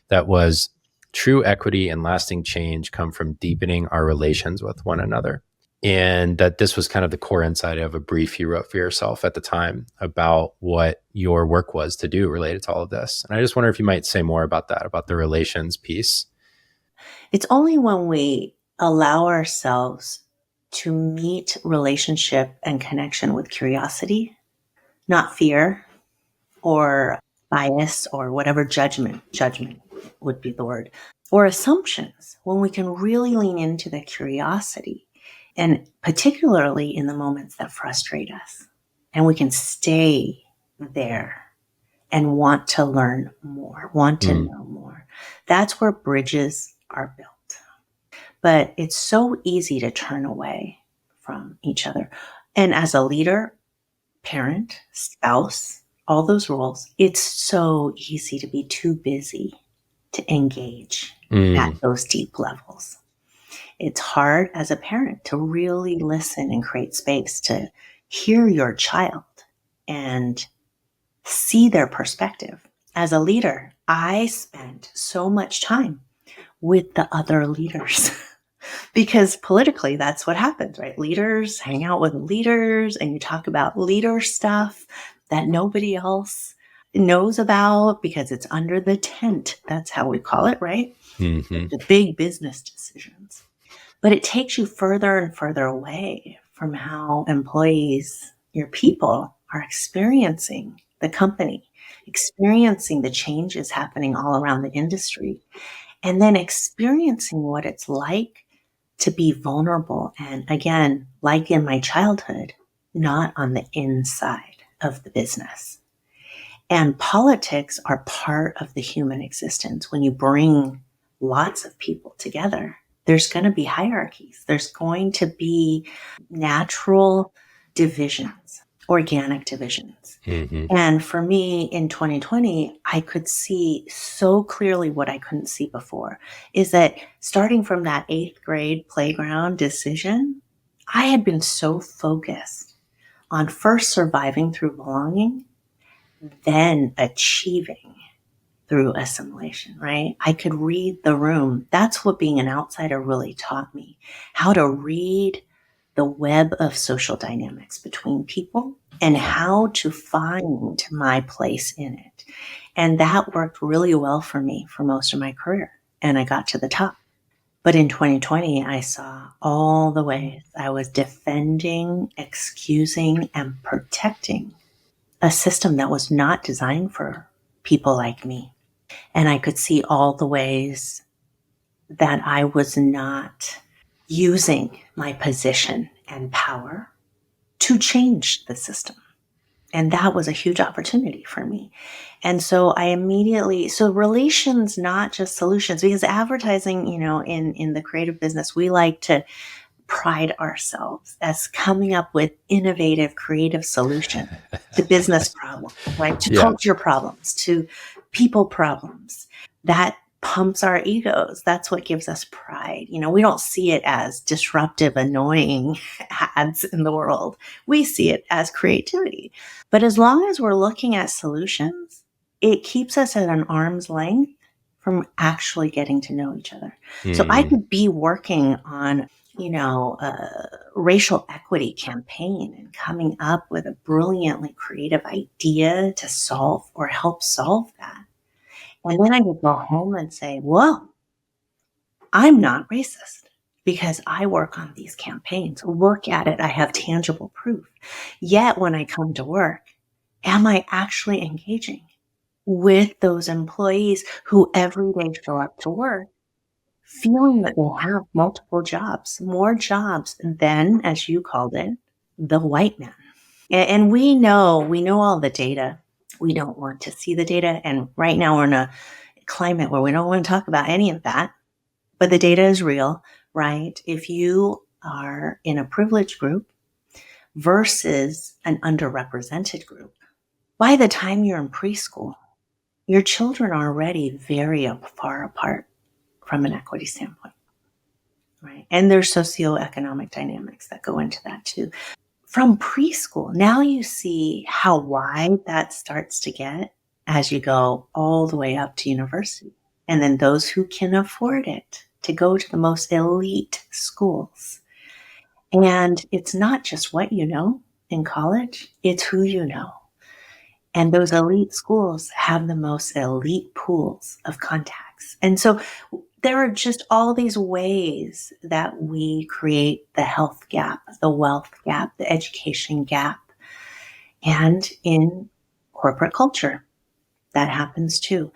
that was, "True equity and lasting change come from deepening our relations with one another." And that this was kind of the core insight of a brief you wrote for yourself at the time about what your work was to do related to all of this. And I just wonder if you might say more about that, about the relations piece. It's only when we allow ourselves to meet relationship and connection with curiosity, not fear or bias or whatever judgment would be the word, or assumptions, when we can really lean into the curiosity, and particularly in the moments that frustrate us, and we can stay there and want to learn more, want to know more. That's where bridges are built. But it's so easy to turn away from each other. And as a leader, parent, spouse, all those roles, it's so easy to be too busy to engage at those deep levels. It's hard as a parent to really listen and create space to hear your child and see their perspective. As a leader, I spent so much time with the other leaders because politically that's what happens, right? Leaders hang out with leaders and you talk about leader stuff that nobody else knows about because it's under the tent. That's how we call it, right? The big business decisions. But it takes you further and further away from how employees, your people, are experiencing the company, experiencing the changes happening all around the industry, and then experiencing what it's like to be vulnerable. And again, like in my childhood, not on the inside of the business. And politics are part of the human existence. When you bring lots of people together, there's going to be hierarchies. There's going to be natural divisions, organic divisions. Mm-hmm. And for me in 2020, I could see so clearly what I couldn't see before is that starting from that 8th grade playground decision, I had been so focused on first surviving through belonging, then achieving through assimilation, right? I could read the room. That's what being an outsider really taught me, how to read the web of social dynamics between people and how to find my place in it. And that worked really well for me for most of my career. And I got to the top. But in 2020, I saw all the ways I was defending, excusing, and protecting a system that was not designed for people like me. And I could see all the ways that I was not using my position and power to change the system. And that was a huge opportunity for me. And so so relations, not just solutions, because advertising, in the creative business, we like to pride ourselves as coming up with innovative, creative solutions to business problems, right? To Yeah. culture problems, to people problems. That pumps our egos. That's what gives us pride. We don't see it as disruptive, annoying ads in the world. We see it as creativity. But as long as we're looking at solutions, it keeps us at an arm's length from actually getting to know each other. So I could be working on a racial equity campaign and coming up with a brilliantly creative idea to solve or help solve that. And then I would go home and say, well, I'm not racist because I work on these campaigns. Look at it. I have tangible proof. Yet when I come to work, am I actually engaging with those employees who every day show up to work feeling that they have multiple jobs, more jobs than, as you called it, the white man? And we know all the data. We don't want to see the data. And right now we're in a climate where we don't want to talk about any of that. But the data is real, right? If you are in a privileged group versus an underrepresented group, by the time you're in preschool, your children are already very far apart from an equity standpoint, right? And there's socioeconomic dynamics that go into that too. From preschool, now you see how wide that starts to get as you go all the way up to university. And then those who can afford it to go to the most elite schools. And it's not just what you know in college, it's who you know. And those elite schools have the most elite pools of contacts. And so there are just all these ways that we create the health gap, the wealth gap, the education gap. And in corporate culture, that happens too.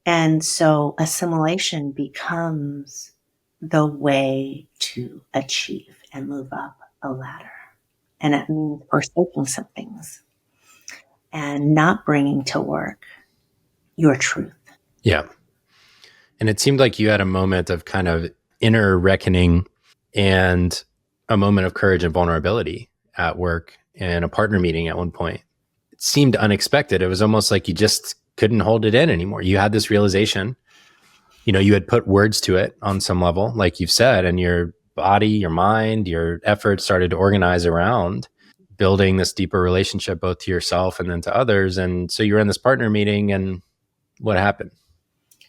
And so assimilation becomes the way to achieve and move up a ladder. And it means forsaking some things and not bringing to work your truth. Yeah. And it seemed like you had a moment of kind of inner reckoning and a moment of courage and vulnerability at work in a partner meeting at one point. It seemed unexpected. It was almost like you just couldn't hold it in anymore. You had this realization, you had put words to it on some level, like you've said, and your body, your mind, your efforts started to organize around building this deeper relationship, both to yourself and then to others. And so you were in this partner meeting, and what happened?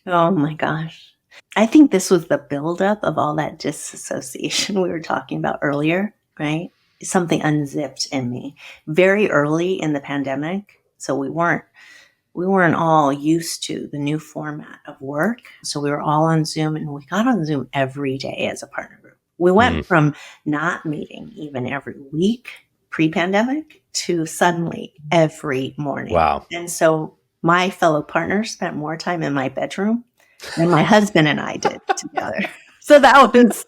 Oh my gosh. I think this was the buildup of all that disassociation we were talking about earlier, right? Something unzipped in me very early in the pandemic. So we weren't all used to the new format of work. So we were all on Zoom, and we got on Zoom every day as a partner group. We went from not meeting even every week pre-pandemic to suddenly every morning. Wow. And so my fellow partners spent more time in my bedroom than my husband and I did together. So that was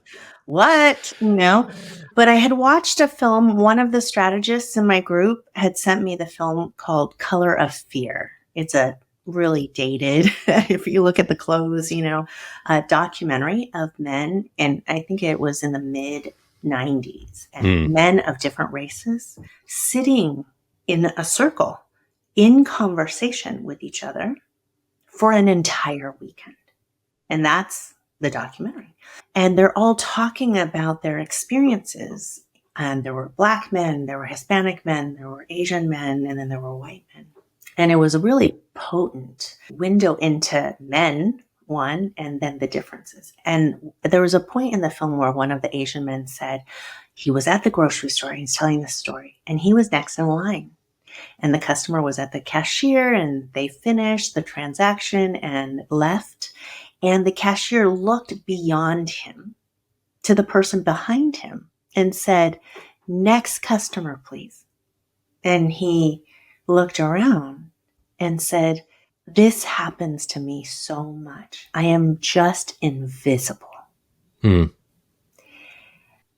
what? But I had watched a film. One of the strategists in my group had sent me the film called Color of Fear. It's a really dated, if you look at the clothes, a documentary of men. And I think it was in the mid 90s, and men of different races sitting in a circle in conversation with each other for an entire weekend. And that's the documentary. And they're all talking about their experiences. And there were Black men, there were Hispanic men, there were Asian men, and then there were white men. And it was a really potent window into men, one, and then the differences. And there was a point in the film where one of the Asian men said he was at the grocery store, he's telling the story, and he was next in line. And the customer was at the cashier, and they finished the transaction and left. And the cashier looked beyond him to the person behind him and said, "Next customer, please." And he looked around and said, "This happens to me so much. I am just invisible."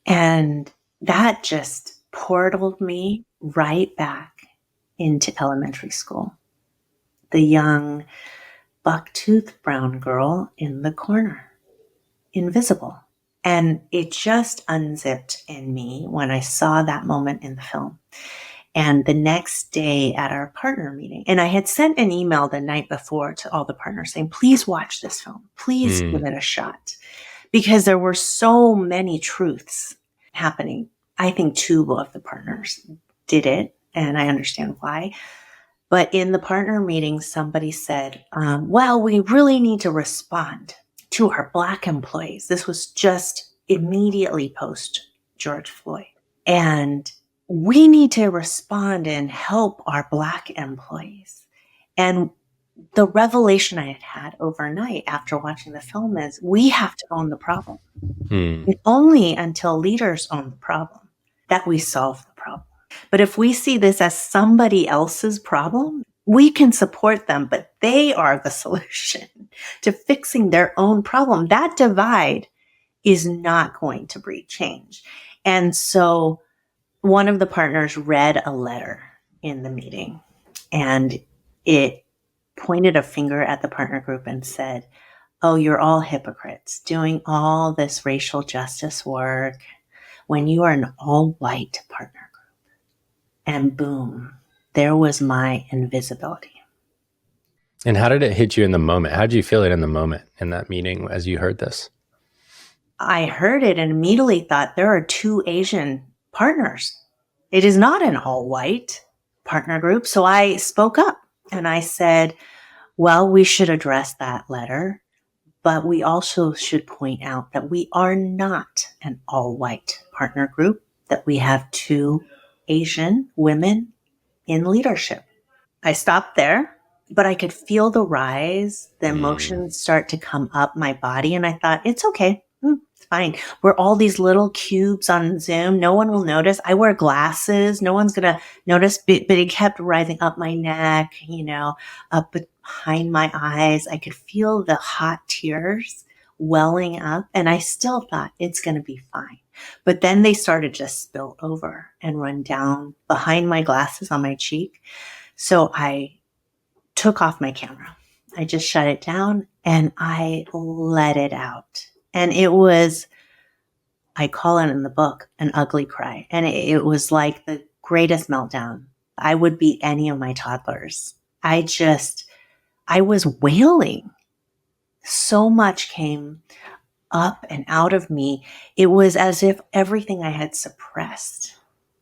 And that just portaled me right back into elementary school. The young buck-toothed brown girl in the corner, invisible. And it just unzipped in me when I saw that moment in the film. And the next day at our partner meeting, and I had sent an email the night before to all the partners saying, please watch this film. Please give it a shot. Because there were so many truths happening. I think two of the partners did it, and I understand why. But in the partner meeting, somebody said, well, we really need to respond to our Black employees. This was just immediately post George Floyd. And we need to respond and help our Black employees. And the revelation I had had overnight after watching the film is we have to own the problem. It's only until leaders own the problem that we solve the problem. But if we see this as somebody else's problem, we can support them, but they are the solution to fixing their own problem. That divide is not going to breed change. And so one of the partners read a letter in the meeting, and it pointed a finger at the partner group and said, "Oh, you're all hypocrites doing all this racial justice work when you are an all-white partner group." And boom, there was my invisibility. And how did it hit you in the moment? How did you feel it in the moment in that meeting as you heard this? I heard it and immediately thought, there are two Asian partners. It is not an all-white partner group. So I spoke up and I said, well, we should address that letter, but we also should point out that we are not an all-white partner group, that we have two Asian women in leadership. I stopped there, but I could feel the rise, the emotions start to come up my body. And I thought, it's okay. It's fine. We're all these little cubes on Zoom. No one will notice. I wear glasses. No one's going to notice, but it kept rising up my neck, up behind my eyes. I could feel the hot tears welling up, and I still thought it's going to be fine. But then they started to spill over and run down behind my glasses on my cheek. So I took off my camera. I just shut it down and I let it out. And it was, I call it in the book, an ugly cry. And it was like the greatest meltdown. I would beat any of my toddlers. I was wailing. So much came up and out of me. It was as if everything I had suppressed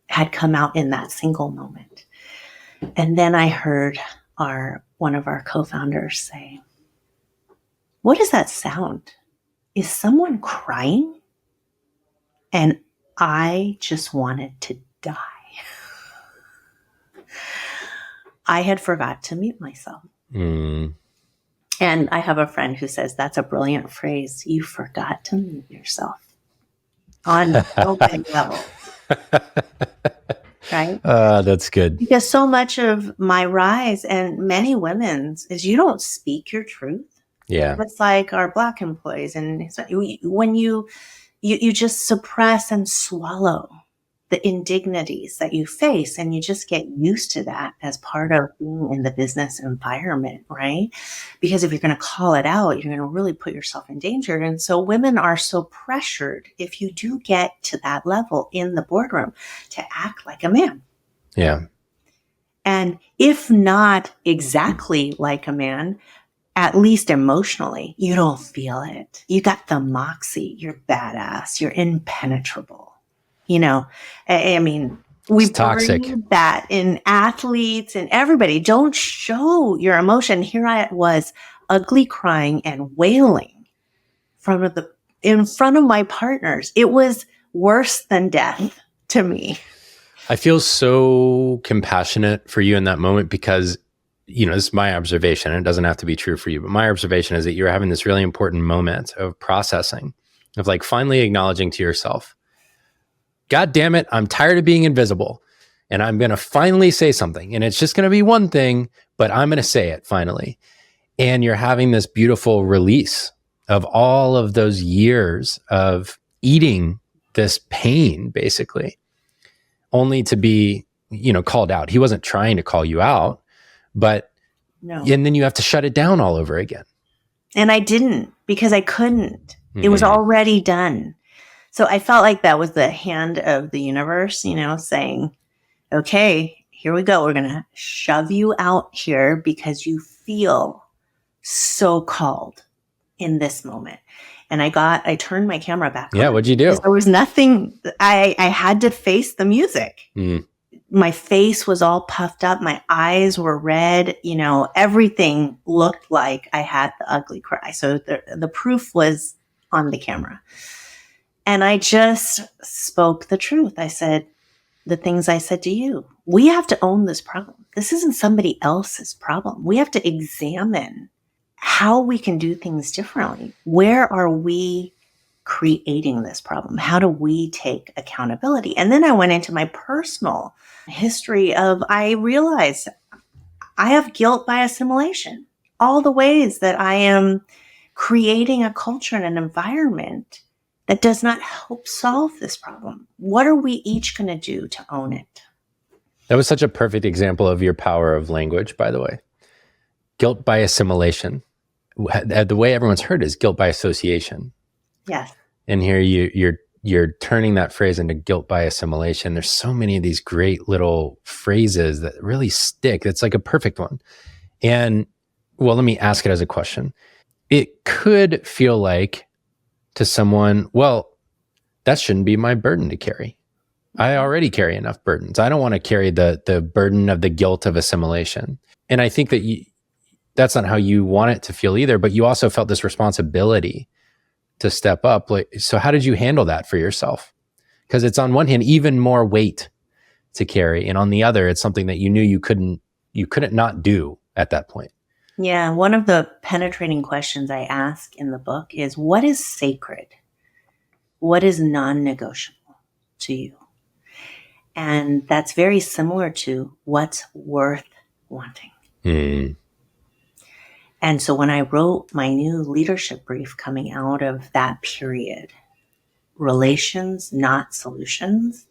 had come out in that single moment. And then I heard one of our co-founders say, "What does that sound? Is someone crying?" And I just wanted to die. I had forgot to mute myself. And I have a friend who says, that's a brilliant phrase. You forgot to mute yourself on so many levels. Right? That's good. Because so much of my rise and many women's is you don't speak your truth. Yeah. It's like our Black employees. And when you you just suppress and swallow the indignities that you face, and you just get used to that as part of being in the business environment, right? Because if you're going to call it out, you're going to really put yourself in danger. And so women are so pressured, if you do get to that level in the boardroom, to act like a man. Yeah. And if not exactly like a man, at least emotionally, you don't feel it. You got the moxie. You're badass. You're impenetrable. You know, I mean, we It's toxic. breed that in athletes and everybody. Don't show your emotion. Here I was, ugly crying and wailing in front of my partners. It was worse than death to me. I feel so compassionate for you in that moment because, this is my observation. It doesn't have to be true for you, but my observation is that you're having this really important moment of processing, of like finally acknowledging to yourself, God damn it, I'm tired of being invisible and I'm going to finally say something. And it's just going to be one thing, but I'm going to say it finally. And you're having this beautiful release of all of those years of eating this pain, basically, only to be, called out. He wasn't trying to call you out, but, No. And then you have to shut it down all over again. And I didn't, because I couldn't. It was already done. So I felt like that was the hand of the universe, saying, okay, here we go. We're going to shove you out here because you feel so called in this moment. And I turned my camera back on. Yeah, what'd you do? There was nothing. I had to face the music. My face was all puffed up. My eyes were red. Everything looked like I had the ugly cry. So the proof was on the camera. And I just spoke the truth. I said the things I said to you. We have to own this problem. This isn't somebody else's problem. We have to examine how we can do things differently. Where are we creating this problem? How do we take accountability? And then I went into my personal history I realized I have guilt by assimilation. All the ways that I am creating a culture and an environment that does not help solve this problem. What are we each going to do to own it? That was such a perfect example of your power of language, by the way. Guilt by assimilation. The way everyone's heard is guilt by association. Yes. And here you're turning that phrase into guilt by assimilation. There's so many of these great little phrases that really stick. It's like a perfect one. And well, let me ask it as a question. It could feel like to someone, well, that shouldn't be my burden to carry. I already carry enough burdens. I don't want to carry the burden of the guilt of assimilation. And I think that that's not how you want it to feel either, but you also felt this responsibility to step up. So how did you handle that for yourself? Because it's on one hand, even more weight to carry. And on the other, it's something that you knew you couldn't not do at that point. Yeah. One of the penetrating questions I ask in the book is, what is sacred? What is non-negotiable to you? And that's very similar to what's worth wanting. And so when I wrote my new leadership brief coming out of that period, Relations, Not Solutions,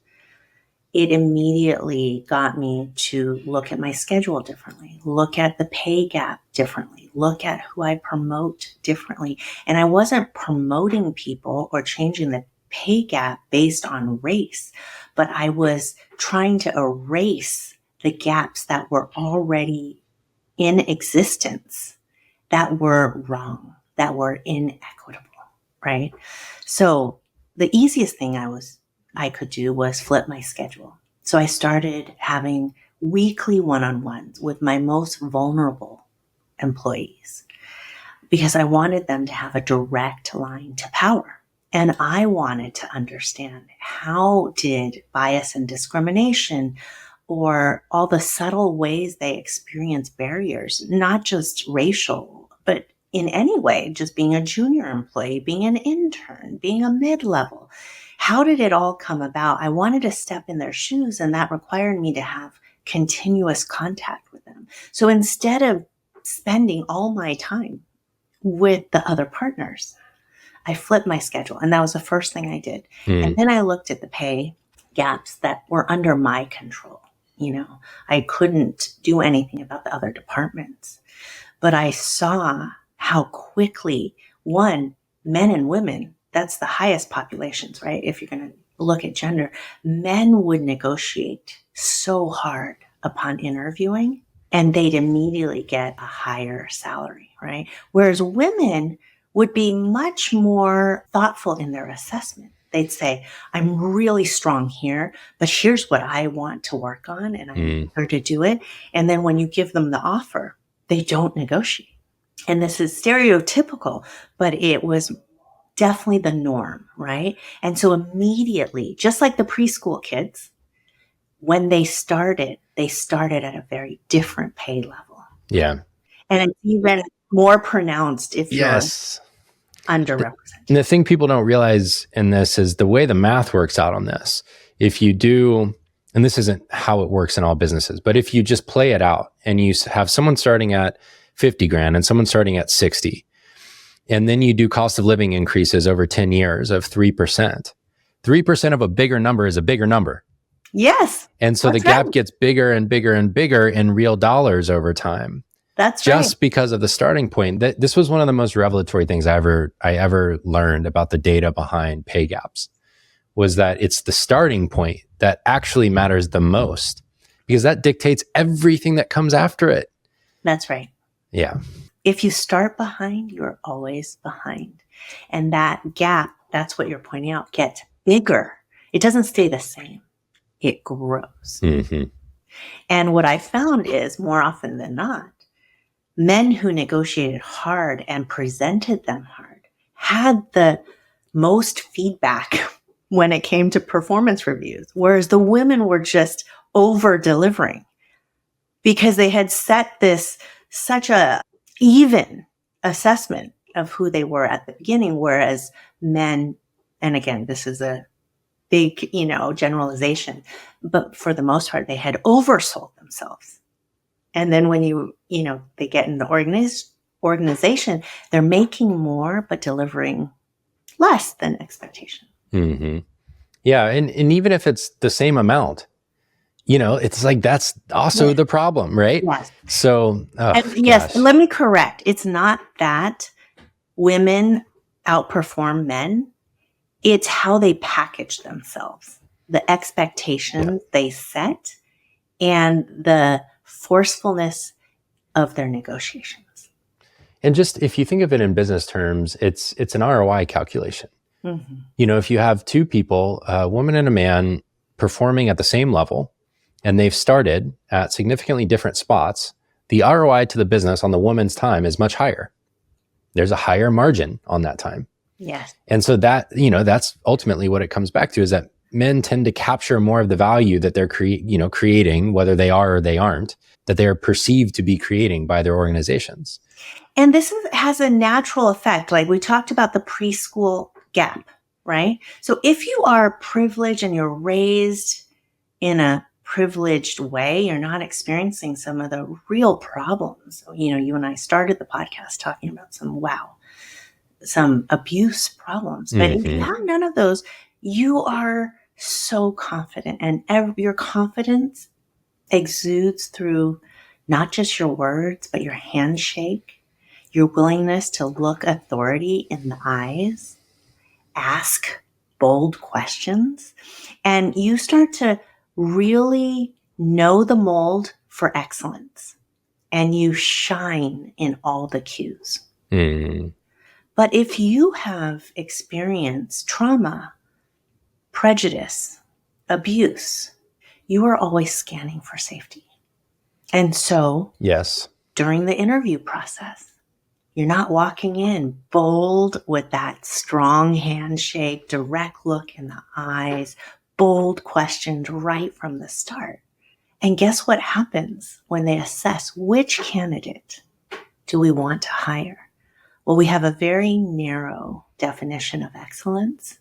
it immediately got me to look at my schedule differently, look at the pay gap differently, look at who I promote differently. And I wasn't promoting people or changing the pay gap based on race, but I was trying to erase the gaps that were already in existence, that were wrong, that were inequitable, right? So the easiest thing I could do was flip my schedule. So I started having weekly one-on-ones with my most vulnerable employees because I wanted them to have a direct line to power. And I wanted to understand, how did bias and discrimination or all the subtle ways they experience barriers, not just racial, but in any way, just being a junior employee, being an intern, being a mid-level. How did it all come about? I wanted to step in their shoes, and that required me to have continuous contact with them. So instead of spending all my time with the other partners, I flipped my schedule, and that was the first thing I did. And Mm. then I looked at the pay gaps that were under my control. I couldn't do anything about the other departments, but I saw how quickly, one, men and women, that's the highest populations, right? If you're going to look at gender, men would negotiate so hard upon interviewing, and they'd immediately get a higher salary, right? Whereas women would be much more thoughtful in their assessment. They'd say, I'm really strong here, but here's what I want to work on, and I'm here to do it. And then when you give them the offer, they don't negotiate. And this is stereotypical, but it was definitely the norm, right? And so immediately, just like the preschool kids, when they started at a very different pay level. Yeah. And it's even more pronounced if you're Yes. underrepresented. And the thing people don't realize in this is the way the math works out on this. If you do, and this isn't how it works in all businesses, but if you just play it out and you have someone starting at 50 grand and someone starting at 60, and then you do cost of living increases over 10 years of 3%, 3% of a bigger number is a bigger number. Yes. And so the gap gets bigger and bigger and bigger in real dollars over time. That's just because of the starting point. This was one of the most revelatory things I ever learned about the data behind pay gaps, was that it's the starting point that actually matters the most, because that dictates everything that comes after it. That's right. Yeah. If you start behind, you're always behind. And that gap, that's what you're pointing out, gets bigger. It doesn't stay the same. It grows. Mm-hmm. And what I found is, more often than not, men who negotiated hard and presented them hard had the most feedback when it came to performance reviews, whereas the women were just over delivering because they had set such a even assessment of who they were at the beginning, whereas men, and again, this is a big, generalization, but for the most part, they had oversold themselves. And then when they get in the organization, they're making more, but delivering less than expectation. Mm-hmm. Yeah. And even if it's the same amount, it's like, that's also the problem, right? Yes. So, yes, let me correct. It's not that women outperform men. It's how they package themselves, the expectations they set, and the forcefulness of their negotiations. And just, if you think of it in business terms, it's an ROI calculation. Mm-hmm. If you have two people, a woman and a man, performing at the same level, and they've started at significantly different spots, the ROI to the business on the woman's time is much higher. There's a higher margin on that time. Yes. And so that, that's ultimately what it comes back to, is that men tend to capture more of the value that they're creating, whether they are or they aren't, that they are perceived to be creating by their organizations. And this has a natural effect. Like we talked about the preschool gap, right? So if you are privileged and you're raised in a privileged way, you're not experiencing some of the real problems. So, you and I started the podcast talking about some abuse problems. But if you have none of those, you are so confident, and your confidence exudes through not just your words, but your handshake, your willingness to look authority in the eyes, ask bold questions, and you start to really know the mold for excellence, and you shine in all the cues. But if you have experienced trauma, prejudice, abuse, you are always scanning for safety. And so, yes, during the interview process, you're not walking in bold with that strong handshake, direct look in the eyes, bold questions right from the start. And guess what happens when they assess which candidate do we want to hire? Well, we have a very narrow definition of excellence,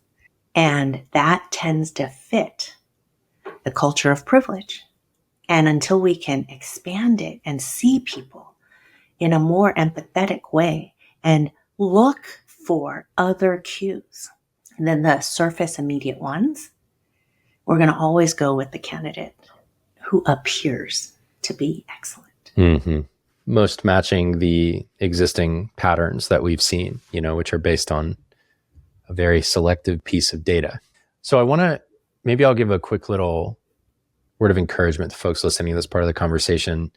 and that tends to fit the culture of privilege. And until we can expand it and see people in a more empathetic way and look for other cues. And then the surface immediate ones, we're going to always go with the candidate who appears to be excellent. Mm-hmm. Most matching the existing patterns that we've seen, which are based on a very selective piece of data. So maybe I'll give a quick little word of encouragement to folks listening to this part of the conversation,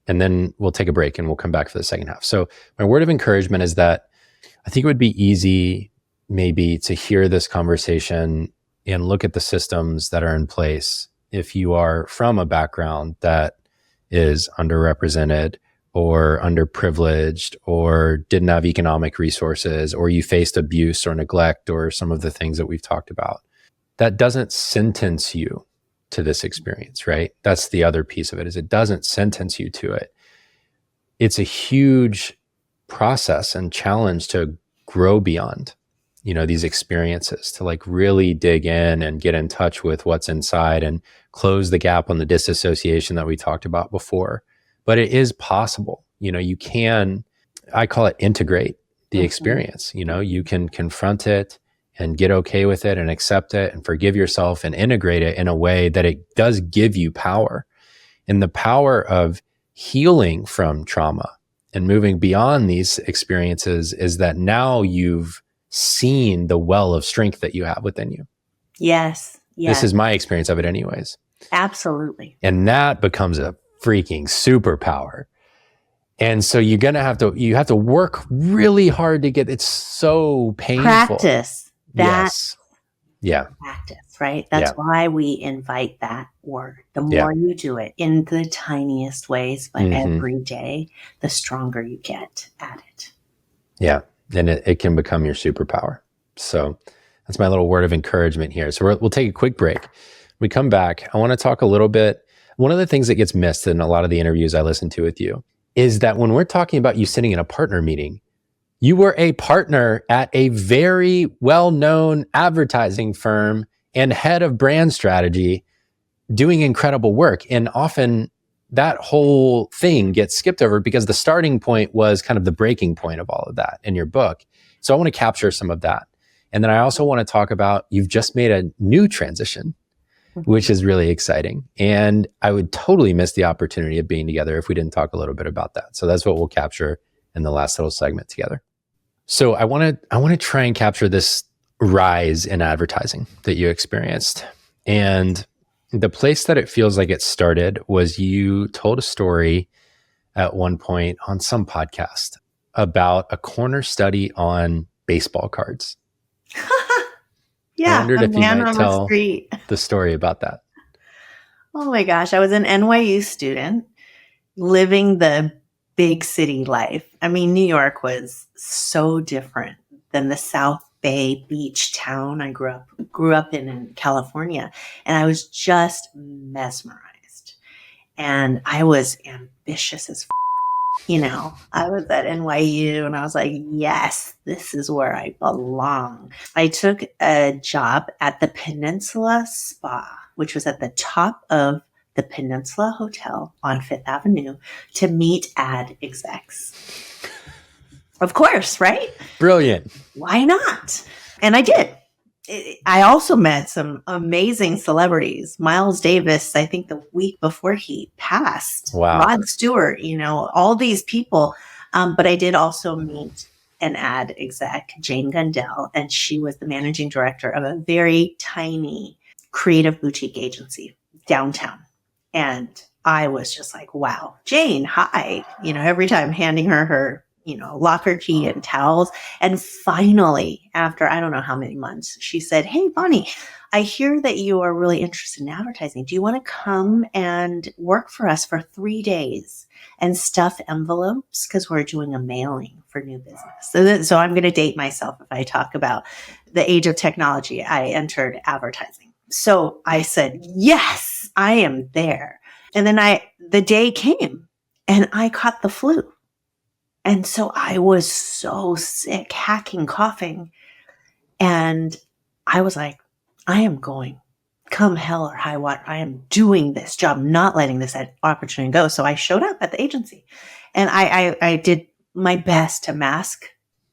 and then we'll take a break and we'll come back for the second half. So my word of encouragement is that I think it would be easy maybe to hear this conversation and look at the systems that are in place if you are from a background that is underrepresented or underprivileged or didn't have economic resources, or you faced abuse or neglect or some of the things that we've talked about. That doesn't sentence you to this experience, right? That's the other piece of it, is it doesn't sentence you to it. It's a huge process and challenge to grow beyond, these experiences, to like really dig in and get in touch with what's inside and close the gap on the disassociation that we talked about before. But it is possible. You can, I call it integrate the experience. You can confront it and get okay with it and accept it and forgive yourself and integrate it in a way that it does give you power. And the power of healing from trauma and moving beyond these experiences is that now you've seen the well of strength that you have within you. Yes. This is my experience of it anyways. Absolutely. And that becomes a freaking superpower. And so you have to work really hard to get, it's so painful. Practice. Yes. Yeah. Practice, right? That's why we invite that word. The more you do it in the tiniest ways, but every day, the stronger you get at it. Yeah. And it can become your superpower. So that's my little word of encouragement here. So we'll take a quick break. When we come back, I want to talk a little bit. One of the things that gets missed in a lot of the interviews I listen to with you is that when we're talking about you sitting in a partner meeting, you were a partner at a very well-known advertising firm and head of brand strategy doing incredible work. And often that whole thing gets skipped over because the starting point was kind of the breaking point of all of that in your book. So I want to capture some of that. And then I also want to talk about, you've just made a new transition, which is really exciting. And I would totally miss the opportunity of being together if we didn't talk a little bit about that. So that's what we'll capture in the last little segment together. So I want to try and capture this rise in advertising that you experienced. And the place that it feels like it started was you told a story at one point on some podcast about a corner study on baseball cards. Yeah, I wondered if you might tell the story about that. Oh my gosh, I was an NYU student living the big city life. I mean, New York was so different than the South Bay beach town I grew up in California. And I was just mesmerized. And I was ambitious as I was at NYU and I was like, yes, this is where I belong. I took a job at the Peninsula Spa, which was at the top of the Peninsula Hotel on Fifth Avenue, to meet ad execs. Of course, right? Brilliant. Why not? And I did. I also met some amazing celebrities. Miles Davis, I think the week before he passed. Wow. Rod Stewart, all these people. But I did also meet an ad exec, Jane Gundel, and she was the managing director of a very tiny creative boutique agency downtown. And I was just like, wow, Jane, hi. Every time handing her locker key and towels. And finally, after I don't know how many months, she said, hey, Bonnie, I hear that you are really interested in advertising. Do you want to come and work for us for 3 days and stuff envelopes? Because we're doing a mailing for new business. So I'm going to date myself if I talk about the age of technology. I entered advertising. So I said, yes, I am there. And then the day came and I caught the flu. And so I was so sick, hacking, coughing. And I was like, I am going, come hell or high water. I am doing this job, not letting this opportunity go. So I showed up at the agency and I did my best to mask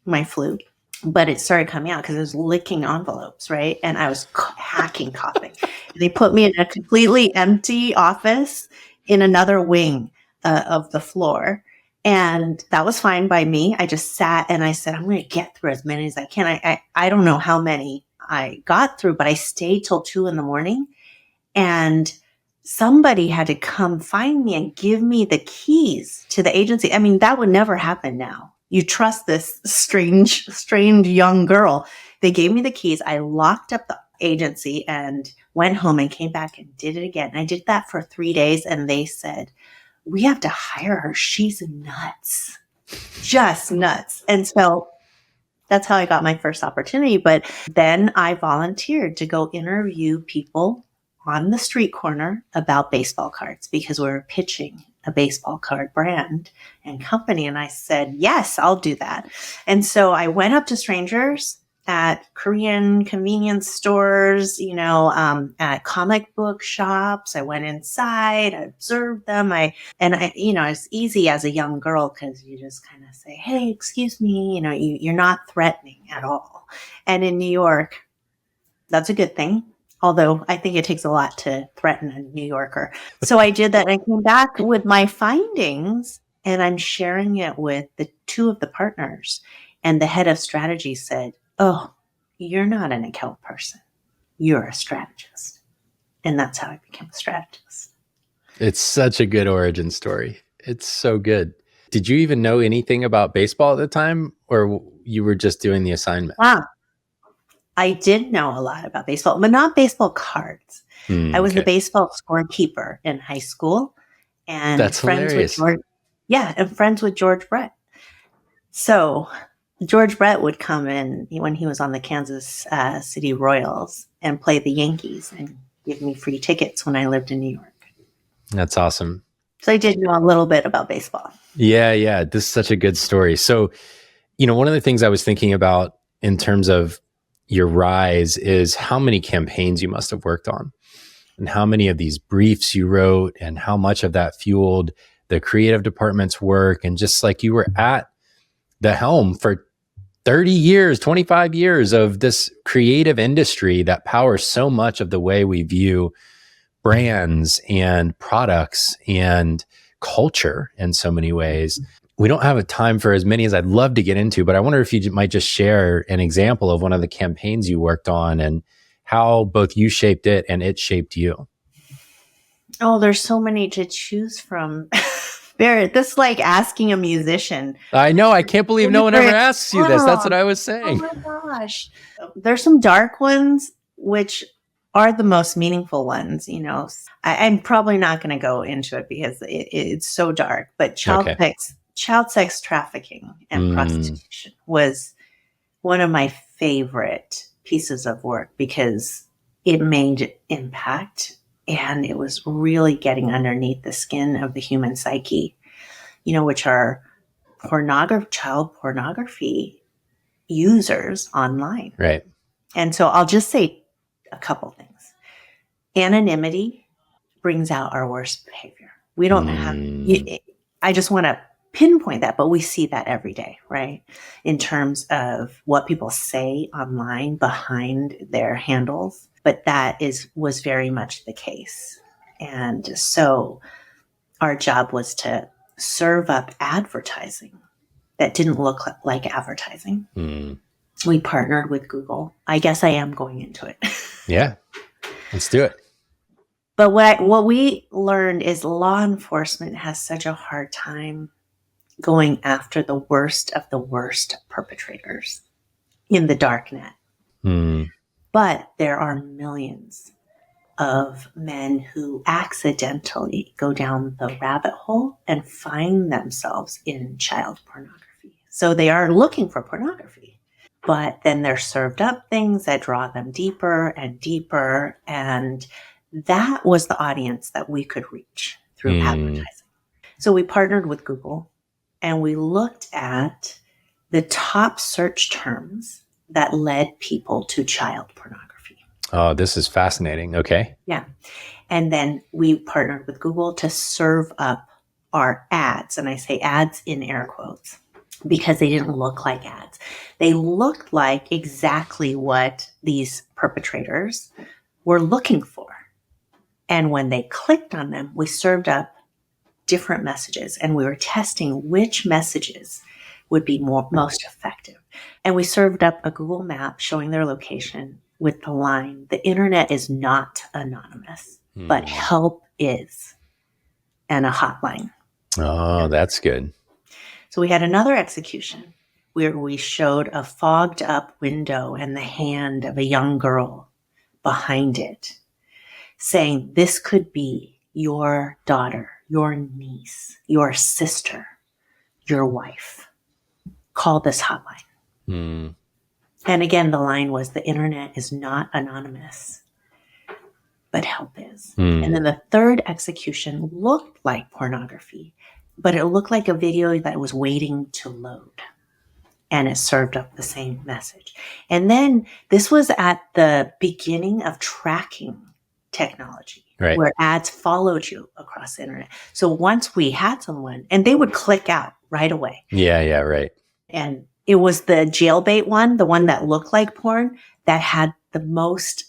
my flu. but it started coming out because I was licking envelopes, right? And I was hacking, coughing. They put me in a completely empty office in another wing of the floor. And that was fine by me. I just sat and I said, I'm going to get through as many as I can. I don't know how many I got through, but I stayed till 2 a.m. And somebody had to come find me and give me the keys to the agency. I mean, that would never happen now. You trust this strange young girl. They gave me the keys. I locked up the agency and went home and came back and did it again. I did that for 3 days and they said, we have to hire her. She's nuts, just nuts. And so that's how I got my first opportunity. But then I volunteered to go interview people on the street corner about baseball cards because we were pitching a baseball card brand and company. And I said, yes, I'll do that. And so I went up to strangers at Korean convenience stores, at comic book shops. I went inside, I observed them. It's easy as a young girl because you just kind of say, hey, excuse me, you're not threatening at all. And in New York, that's a good thing. Although I think it takes a lot to threaten a New Yorker. So I did that and I came back with my findings and I'm sharing it with the two of the partners. And the head of strategy said, oh, you're not an account person. You're a strategist. And that's how I became a strategist. It's such a good origin story. It's so good. Did you even know anything about baseball at the time or you were just doing the assignment? Wow. I did know a lot about baseball, but not baseball cards. I was the baseball scorekeeper in high school and that's friends hilarious. and friends with George Brett. So George Brett would come in when he was on the Kansas City Royals and play the Yankees and give me free tickets when I lived in New York. That's awesome. So I did know a little bit about baseball. Yeah. This is such a good story. So, one of the things I was thinking about in terms of your rise is how many campaigns you must have worked on and how many of these briefs you wrote and how much of that fueled the creative department's work. And just like you were at the helm for 30 years, 25 years of this creative industry that powers so much of the way we view brands and products and culture in so many ways. We don't have a time for as many as I'd love to get into, but I wonder if you might just share an example of one of the campaigns you worked on and how both you shaped it and it shaped you. Oh, there's so many to choose from. Barrett, this is like asking a musician. I know. I can't believe no one ever asks you this. That's what I was saying. Oh my gosh. There's some dark ones, which are the most meaningful ones. I'm probably not going to go into it because it's so dark, but child sex trafficking and prostitution was one of my favorite pieces of work because it made impact and it was really getting underneath the skin of the human psyche, which are child pornography users online. Right. And so I'll just say a couple things. Anonymity brings out our worst behavior. We don't have, I just want to pinpoint that, but we see that every day, right? In terms of what people say online behind their handles, but that was very much the case. And so our job was to serve up advertising that didn't look like advertising. We partnered with Google. I guess I am going into it. Yeah, let's do it. But what we learned is law enforcement has such a hard time going after the worst of the worst perpetrators in the dark net. But there are millions of men who accidentally go down the rabbit hole and find themselves in child pornography. So they are looking for pornography, but then they're served up things that draw them deeper and deeper. And that was the audience that we could reach through advertising. So we partnered with Google and we looked at the top search terms that led people to child pornography. Oh, this is fascinating. Okay. Yeah. And then we partnered with Google to serve up our ads. And I say ads in air quotes because they didn't look like ads. They looked like exactly what these perpetrators were looking for. And when they clicked on them, we served up different messages, and we were testing which messages would be most effective. And we served up a Google map showing their location with the line, "The internet is not anonymous, but help is," and a hotline. Oh, that's good. So we had another execution where we showed a fogged up window and the hand of a young girl behind it, saying, "This could be your daughter, your niece, your sister, your wife. Call this hotline." And again, the line was, "The internet is not anonymous, but help is." And then the third execution looked like pornography, but it looked like a video that was waiting to load. And it served up the same message. And then this was at the beginning of tracking technology, right, where ads followed you across the internet. So once we had someone, and they would click out right away. Yeah, right. And it was the jailbait one, the one that looked like porn, that had the most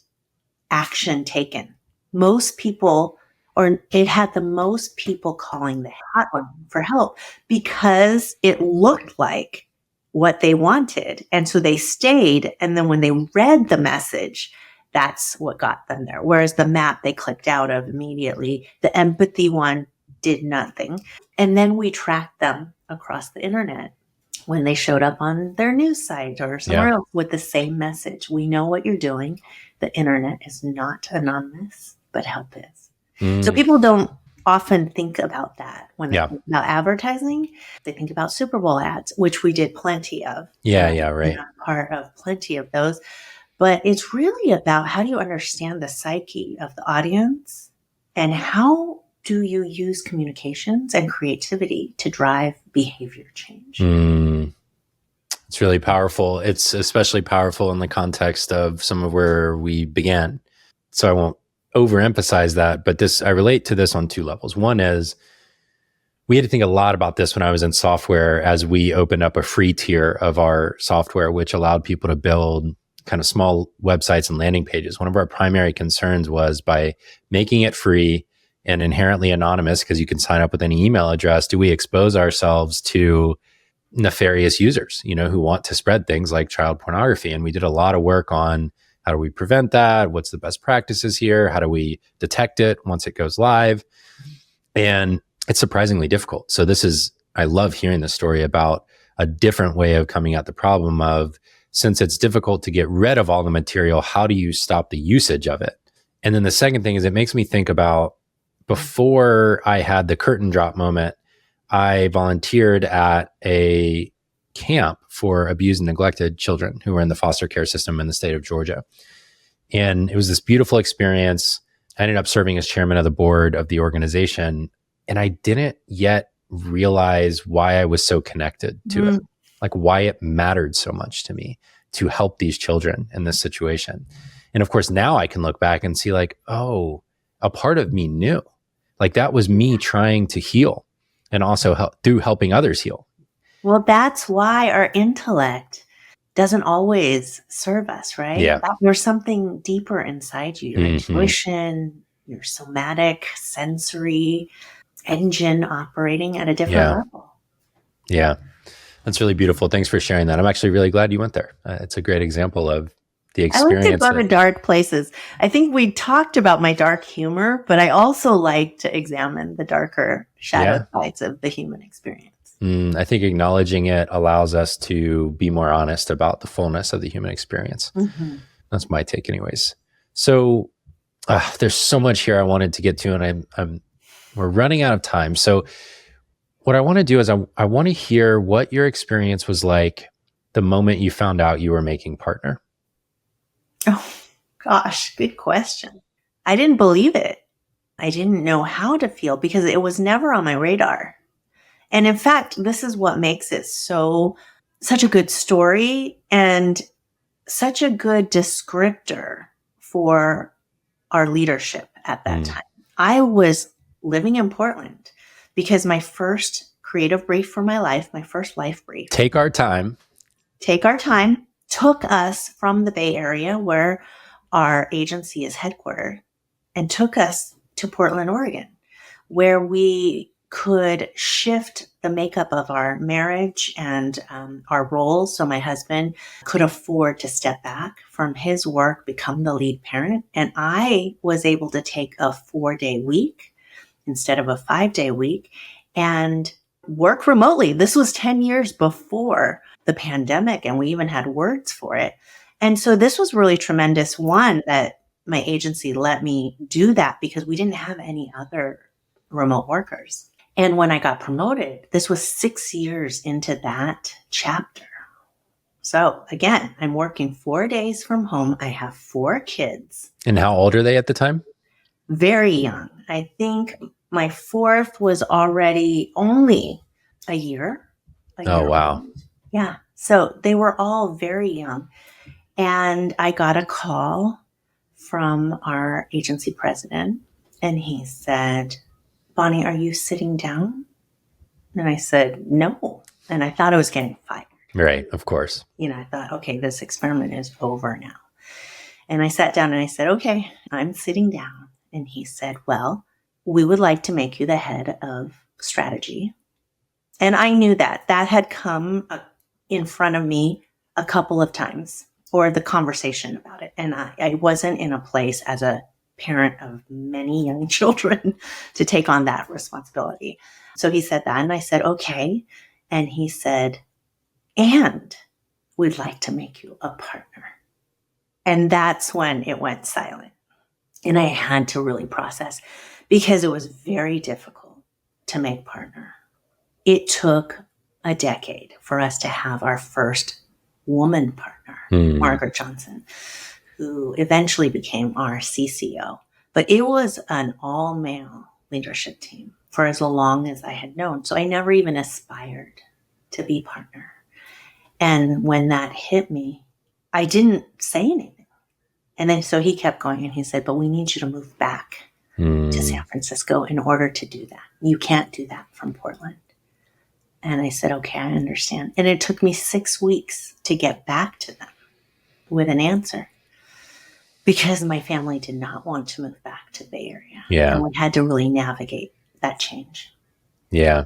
action taken. Most people, or it had the most people calling the hotline for help because it looked like what they wanted. And so they stayed. And then when they read the message, that's what got them there. Whereas the map they clicked out of immediately, the empathy one did nothing. And then we tracked them across the internet when they showed up on their news site or somewhere else with the same message. "We know what you're doing. The internet is not anonymous, but help is." So people don't often think about that when they think about advertising. They think about Super Bowl ads, which we did plenty of. Right. Part of plenty of those. But it's really about, how do you understand the psyche of the audience, and how do you use communications and creativity to drive behavior change? It's really powerful. It's especially powerful in the context of some of where we began. So I won't overemphasize that, but I relate to this on two levels. One is, we had to think a lot about this when I was in software, as we opened up a free tier of our software, which allowed people to build kind of small websites and landing pages. One of our primary concerns was, by making it free and inherently anonymous, because you can sign up with any email address, do we expose ourselves to nefarious users, who want to spread things like child pornography? And we did a lot of work on, how do we prevent that? What's the best practices here? How do we detect it once it goes live? And it's surprisingly difficult. So I love hearing this story about a different way of coming at the problem of, since it's difficult to get rid of all the material, how do you stop the usage of it? And then the second thing is, it makes me think about, before I had the curtain drop moment, I volunteered at a camp for abused and neglected children who were in the foster care system in the state of Georgia. And it was this beautiful experience. I ended up serving as chairman of the board of the organization. And I didn't yet realize why I was so connected to it, like why it mattered so much to me to help these children in this situation. And of course, now I can look back and see, like, oh, a part of me knew, like, that was me trying to heal, and also through helping others heal. Well, that's why our intellect doesn't always serve us, right? Yeah. There's something deeper inside you, your intuition, your somatic, sensory engine operating at a different level. Yeah. That's really beautiful. Thanks for sharing that. I'm actually really glad you went there. It's a great example of the experience. I like to go to dark places. I think we talked about my dark humor, but I also like to examine the darker shadow sides of the human experience. I think acknowledging it allows us to be more honest about the fullness of the human experience. That's my take anyways. So there's so much here I wanted to get to, and we're running out of time. So what I want to do is I want to hear what your experience was like the moment you found out you were making partner. Oh, gosh, good question. I didn't believe it. I didn't know how to feel because it was never on my radar. And in fact, this is what makes it such a good story and such a good descriptor for our leadership at that time. I was living in Portland because my first creative brief for my life, my first life brief. Take our time. Took us from the Bay Area where our agency is headquartered and took us to Portland, Oregon, where we could shift the makeup of our marriage and our roles. So my husband could afford to step back from his work, become the lead parent. And I was able to take a 4-day week instead of a 5-day week and work remotely. This was 10 years before the pandemic, and we even had words for it. And so this was really tremendous. One, that my agency let me do that because we didn't have any other remote workers. And when I got promoted, this was 6 years into that chapter. So again, I'm working 4 days from home. I have 4 kids. And how old are they at the time? Very young. I think my 4th was already only a year. Oh, wow. Old. Yeah. So they were all very young. And I got a call from our agency president, and he said, Bonnie, are you sitting down? And I said, no. And I thought I was getting fired. Right, of course. I thought, okay, this experiment is over now. And I sat down and I said, okay, I'm sitting down. And he said, well, we would like to make you the head of strategy. And I knew that had come in front of me a couple of times, or the conversation about it. And I wasn't in a place as a parent of many young children to take on that responsibility. So he said that, and I said, okay. And he said, and we'd like to make you a partner. And that's when it went silent. And I had to really process because it was very difficult to make partner. It took a decade for us to have our first woman partner, Margaret Johnson, who eventually became our CCO. But it was an all-male leadership team for as long as I had known. So I never even aspired to be partner. And when that hit me, I didn't say anything. And then so he kept going and he said, but we need you to move back to San Francisco in order to do that. You can't do that from Portland. And I said, okay, I understand. And it took me 6 weeks to get back to them with an answer because my family did not want to move back to the Bay Area. Yeah. And we had to really navigate that change. Yeah.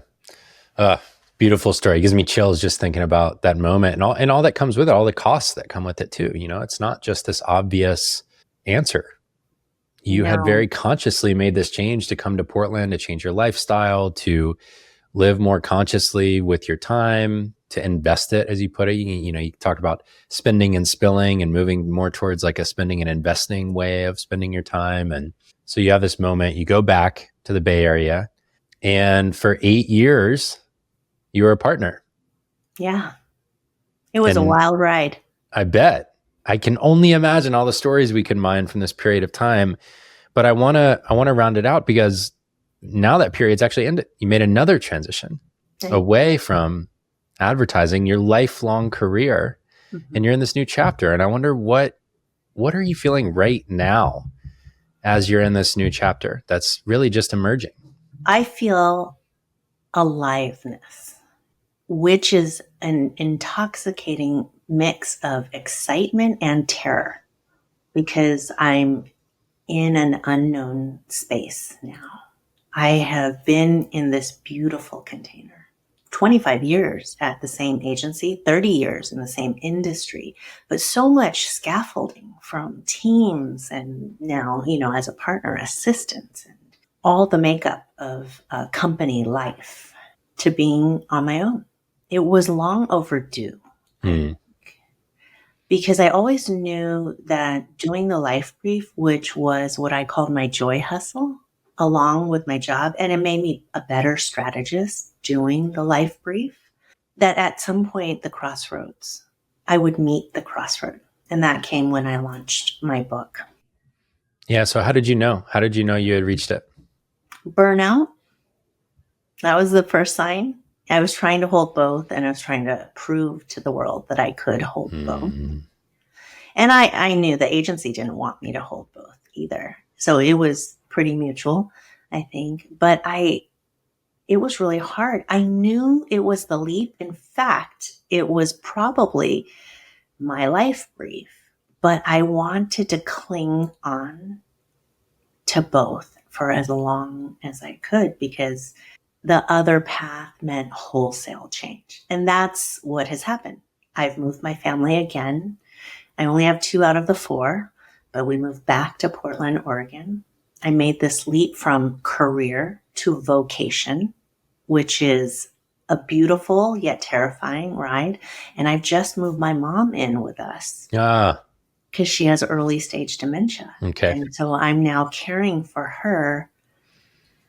Beautiful story. It gives me chills just thinking about that moment and all that comes with it, all the costs that come with it too. It's not just this obvious answer. You had very consciously made this change to come to Portland, to change your lifestyle, to live more consciously with your time, to invest it, as you put it. You talked about spending and spilling and moving more towards like a spending and investing way of spending your time. And so you have this moment, you go back to the Bay Area, and for 8 years, you were a partner. Yeah. It was a wild ride. I bet. I can only imagine all the stories we can mine from this period of time. But I want to round it out because now that period's actually ended. You made another transition away from advertising, your lifelong career, and you're in this new chapter. And I wonder what are you feeling right now as you're in this new chapter that's really just emerging? I feel aliveness, which is an intoxicating mix of excitement and terror because I'm in an unknown space now. I have been in this beautiful container, 25 years at the same agency, 30 years in the same industry, but so much scaffolding from teams and now, as a partner, assistants and all the makeup of company life to being on my own. It was long overdue. Because I always knew that doing the life brief, which was what I called my joy hustle, along with my job, and it made me a better strategist doing the life brief, that at some point, I would meet the crossroad. And that came when I launched my book. Yeah. So how did you know? How did you know you had reached it? Burnout. That was the first sign. I was trying to hold both, and I was trying to prove to the world that I could hold both. And I knew the agency didn't want me to hold both either. So it was pretty mutual, I think. But it was really hard. I knew it was the leap. In fact, it was probably my life brief, but I wanted to cling on to both for as long as I could because the other path meant wholesale change. And that's what has happened. I've moved my family again. I only have 2 out of the 4, but we moved back to Portland, Oregon. I made this leap from career to vocation, which is a beautiful yet terrifying ride. And I've just moved my mom in with us because she has early stage dementia. Okay. And so I'm now caring for her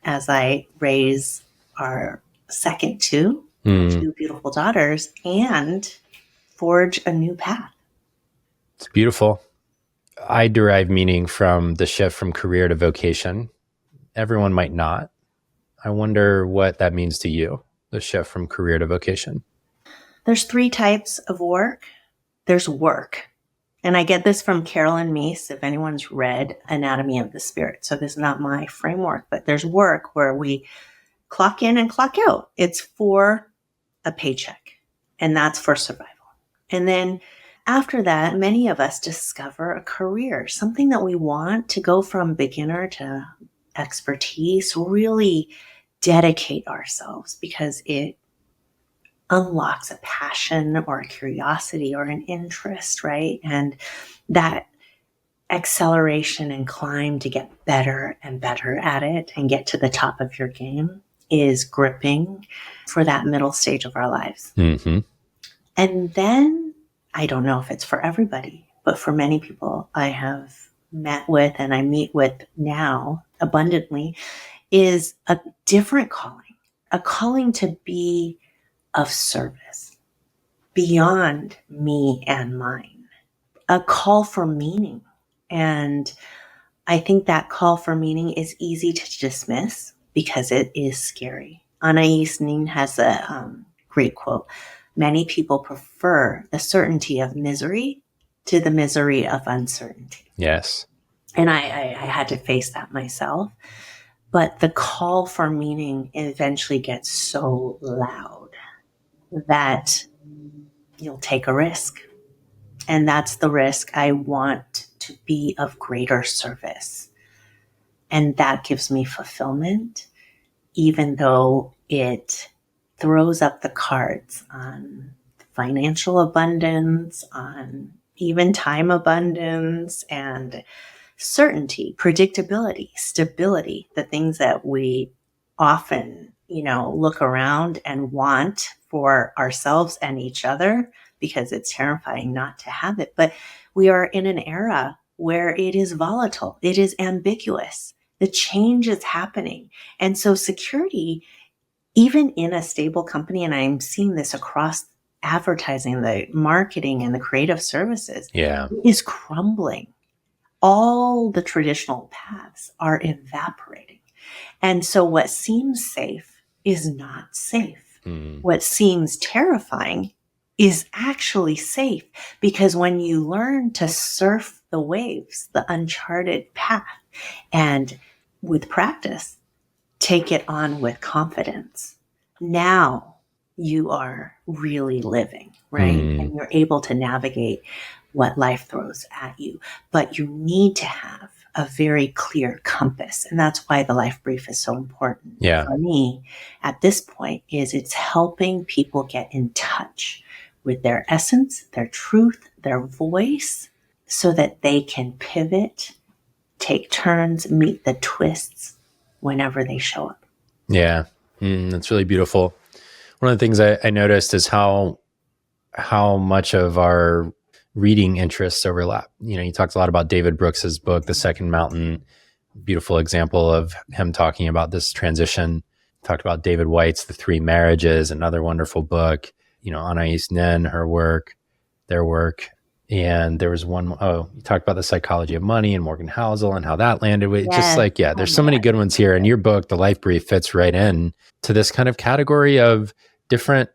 as I raise our second 2 beautiful daughters and forge a new path. It's beautiful. I derive meaning from the shift from career to vocation. Everyone might not. I wonder what that means to you, the shift from career to vocation. There's 3 types of work. There's work. And I get this from Carolyn Meese, if anyone's read Anatomy of the Spirit. So this is not my framework, but there's work where we clock in and clock out. It's for a paycheck, and that's for survival. And then after that, many of us discover a career, something that we want to go from beginner to expertise, really dedicate ourselves because it unlocks a passion or a curiosity or an interest, right? And that acceleration and climb to get better and better at it and get to the top of your game is gripping for that middle stage of our lives. Mm-hmm. And then, I don't know if it's for everybody, but for many people I have met with and I meet with now abundantly is a different calling, a calling to be of service beyond me and mine, a call for meaning. And I think that call for meaning is easy to dismiss because it is scary. Anais Nin has a great quote. Many people prefer the certainty of misery to the misery of uncertainty. Yes. And I had to face that myself. But the call for meaning eventually gets so loud that you'll take a risk. And that's the risk. I want to be of greater service. And that gives me fulfillment, even though it throws up the cards on financial abundance, on even time abundance, and certainty, predictability, stability, the things that we often, look around and want for ourselves and each other because it's terrifying not to have it. But we are in an era where it is volatile. It is ambiguous. The change is happening. And so security, even in a stable company, and I'm seeing this across advertising, the marketing and the creative services, is crumbling. All the traditional paths are evaporating. And so what seems safe is not safe. What seems terrifying is actually safe because when you learn to surf the waves, the uncharted path, and with practice, take it on with confidence, now you are really living, right? And you're able to navigate what life throws at you. But you need to have a very clear compass. And that's why the life brief is so important for me at this point is it's helping people get in touch with their essence, their truth, their voice, so that they can pivot, take turns, meet the twists whenever they show up. Yeah. That's really beautiful. One of the things I noticed is how much of our reading interests overlap. You talked a lot about David Brooks's book, The Second Mountain, beautiful example of him talking about this transition. Talked about David White's The Three Marriages, another wonderful book. Anais Nin, her work, their work. And there was one, you talked about The Psychology of Money and Morgan Housel and how that landed with there's so many good ones here. And your book, The Life Brief, fits right in to this kind of category of different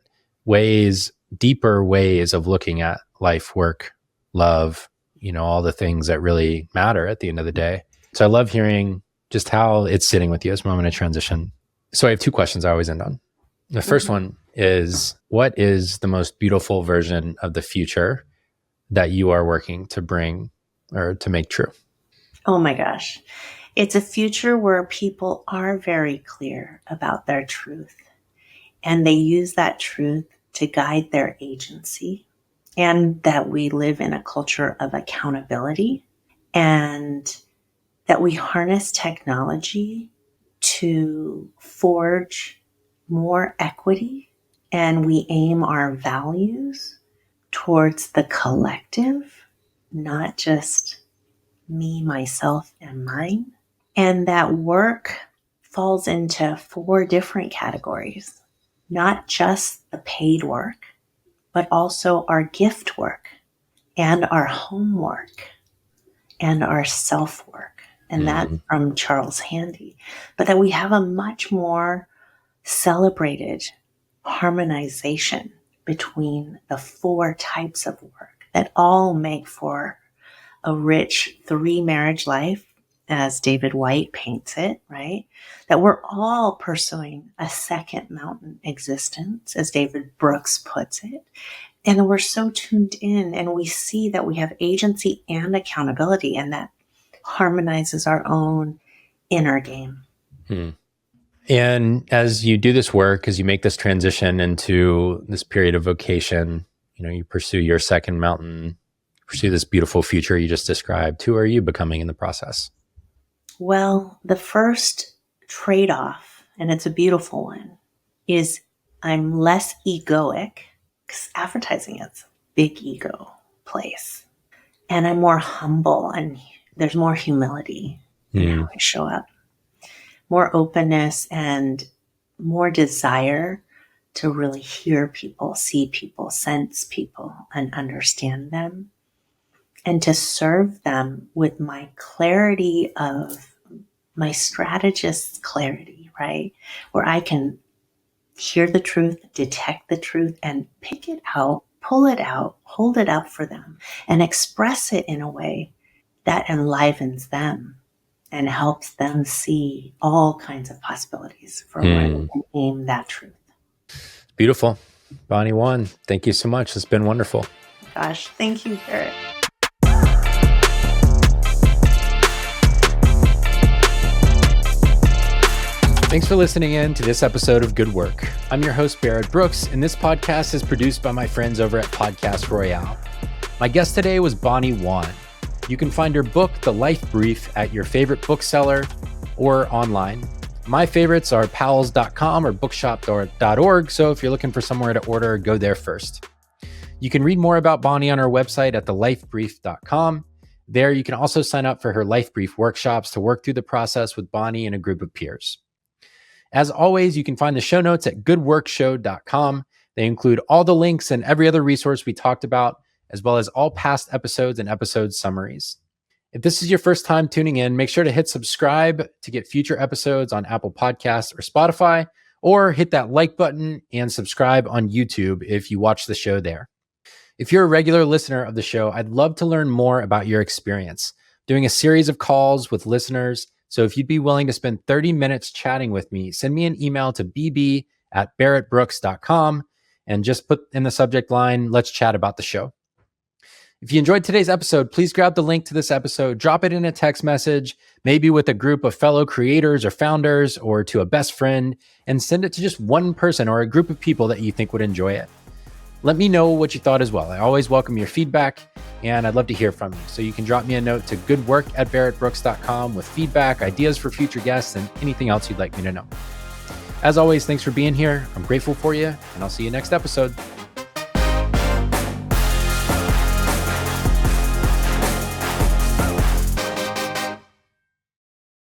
ways, deeper ways of looking at life, work, love, all the things that really matter at the end of the day. So I love hearing just how it's sitting with you. So I'm going to transition So I have two questions I always end on. The first one is, what is the most beautiful version of the future that you are working to bring or to make true? Oh my gosh. It's a future where people are very clear about their truth and they use that truth to guide their agency, and that we live in a culture of accountability, and that we harness technology to forge more equity, and we aim our values towards the collective, not just me, myself, and mine. And that work falls into 4 different categories, not just the paid work, but also our gift work and our homework and our self work. And that's from Charles Handy. But that we have a much more celebrated harmonization between the 4 types of work that all make for a rich 3-marriage life, as David White paints it, right? That we're all pursuing a second mountain existence, as David Brooks puts it. And we're so tuned in, and we see that we have agency and accountability, and that harmonizes our own inner game. And as you do this work, as you make this transition into this period of vocation, you pursue your second mountain, pursue this beautiful future you just described, who are you becoming in the process? Well, the first trade-off, and it's a beautiful one, is I'm less egoic, because advertising is a big ego place. And I'm more humble, and there's more humility in how I show up. More openness and more desire to really hear people, see people, sense people, and understand them. And to serve them with my clarity of my strategist's clarity, right? Where I can hear the truth, detect the truth, and pick it out, pull it out, hold it up for them, and express it in a way that enlivens them and helps them see all kinds of possibilities for where they can aim that truth. Beautiful. Bonnie Wan, thank you so much. It's been wonderful. Gosh, thank you, Barrett. Thanks for listening in to this episode of Good Work. I'm your host, Barrett Brooks, and this podcast is produced by my friends over at Podcast Royale. My guest today was Bonnie Wan. You can find her book, The Life Brief, at your favorite bookseller or online. My favorites are pals.com or bookshop.org, so if you're looking for somewhere to order, go there first. You can read more about Bonnie on her website at thelifebrief.com. There, you can also sign up for her Life Brief workshops to work through the process with Bonnie and a group of peers. As always, you can find the show notes at goodworkshow.com. They include all the links and every other resource we talked about, as well as all past episodes and episode summaries. If this is your first time tuning in, make sure to hit subscribe to get future episodes on Apple Podcasts or Spotify, or hit that like button and subscribe on YouTube if you watch the show there. If you're a regular listener of the show, I'd love to learn more about your experience. Doing a series of calls with listeners. So if you'd be willing to spend 30 minutes chatting with me, send me an email to bb@barrettbrooks.com and just put in the subject line, let's chat about the show. If you enjoyed today's episode, please grab the link to this episode, drop it in a text message, maybe with a group of fellow creators or founders, or to a best friend, and send it to just one person or a group of people that you think would enjoy it. Let me know what you thought as well. I always welcome your feedback, and I'd love to hear from you. So you can drop me a note to goodwork@barrettbrooks.com with feedback, ideas for future guests, and anything else you'd like me to know. As always, thanks for being here. I'm grateful for you, and I'll see you next episode.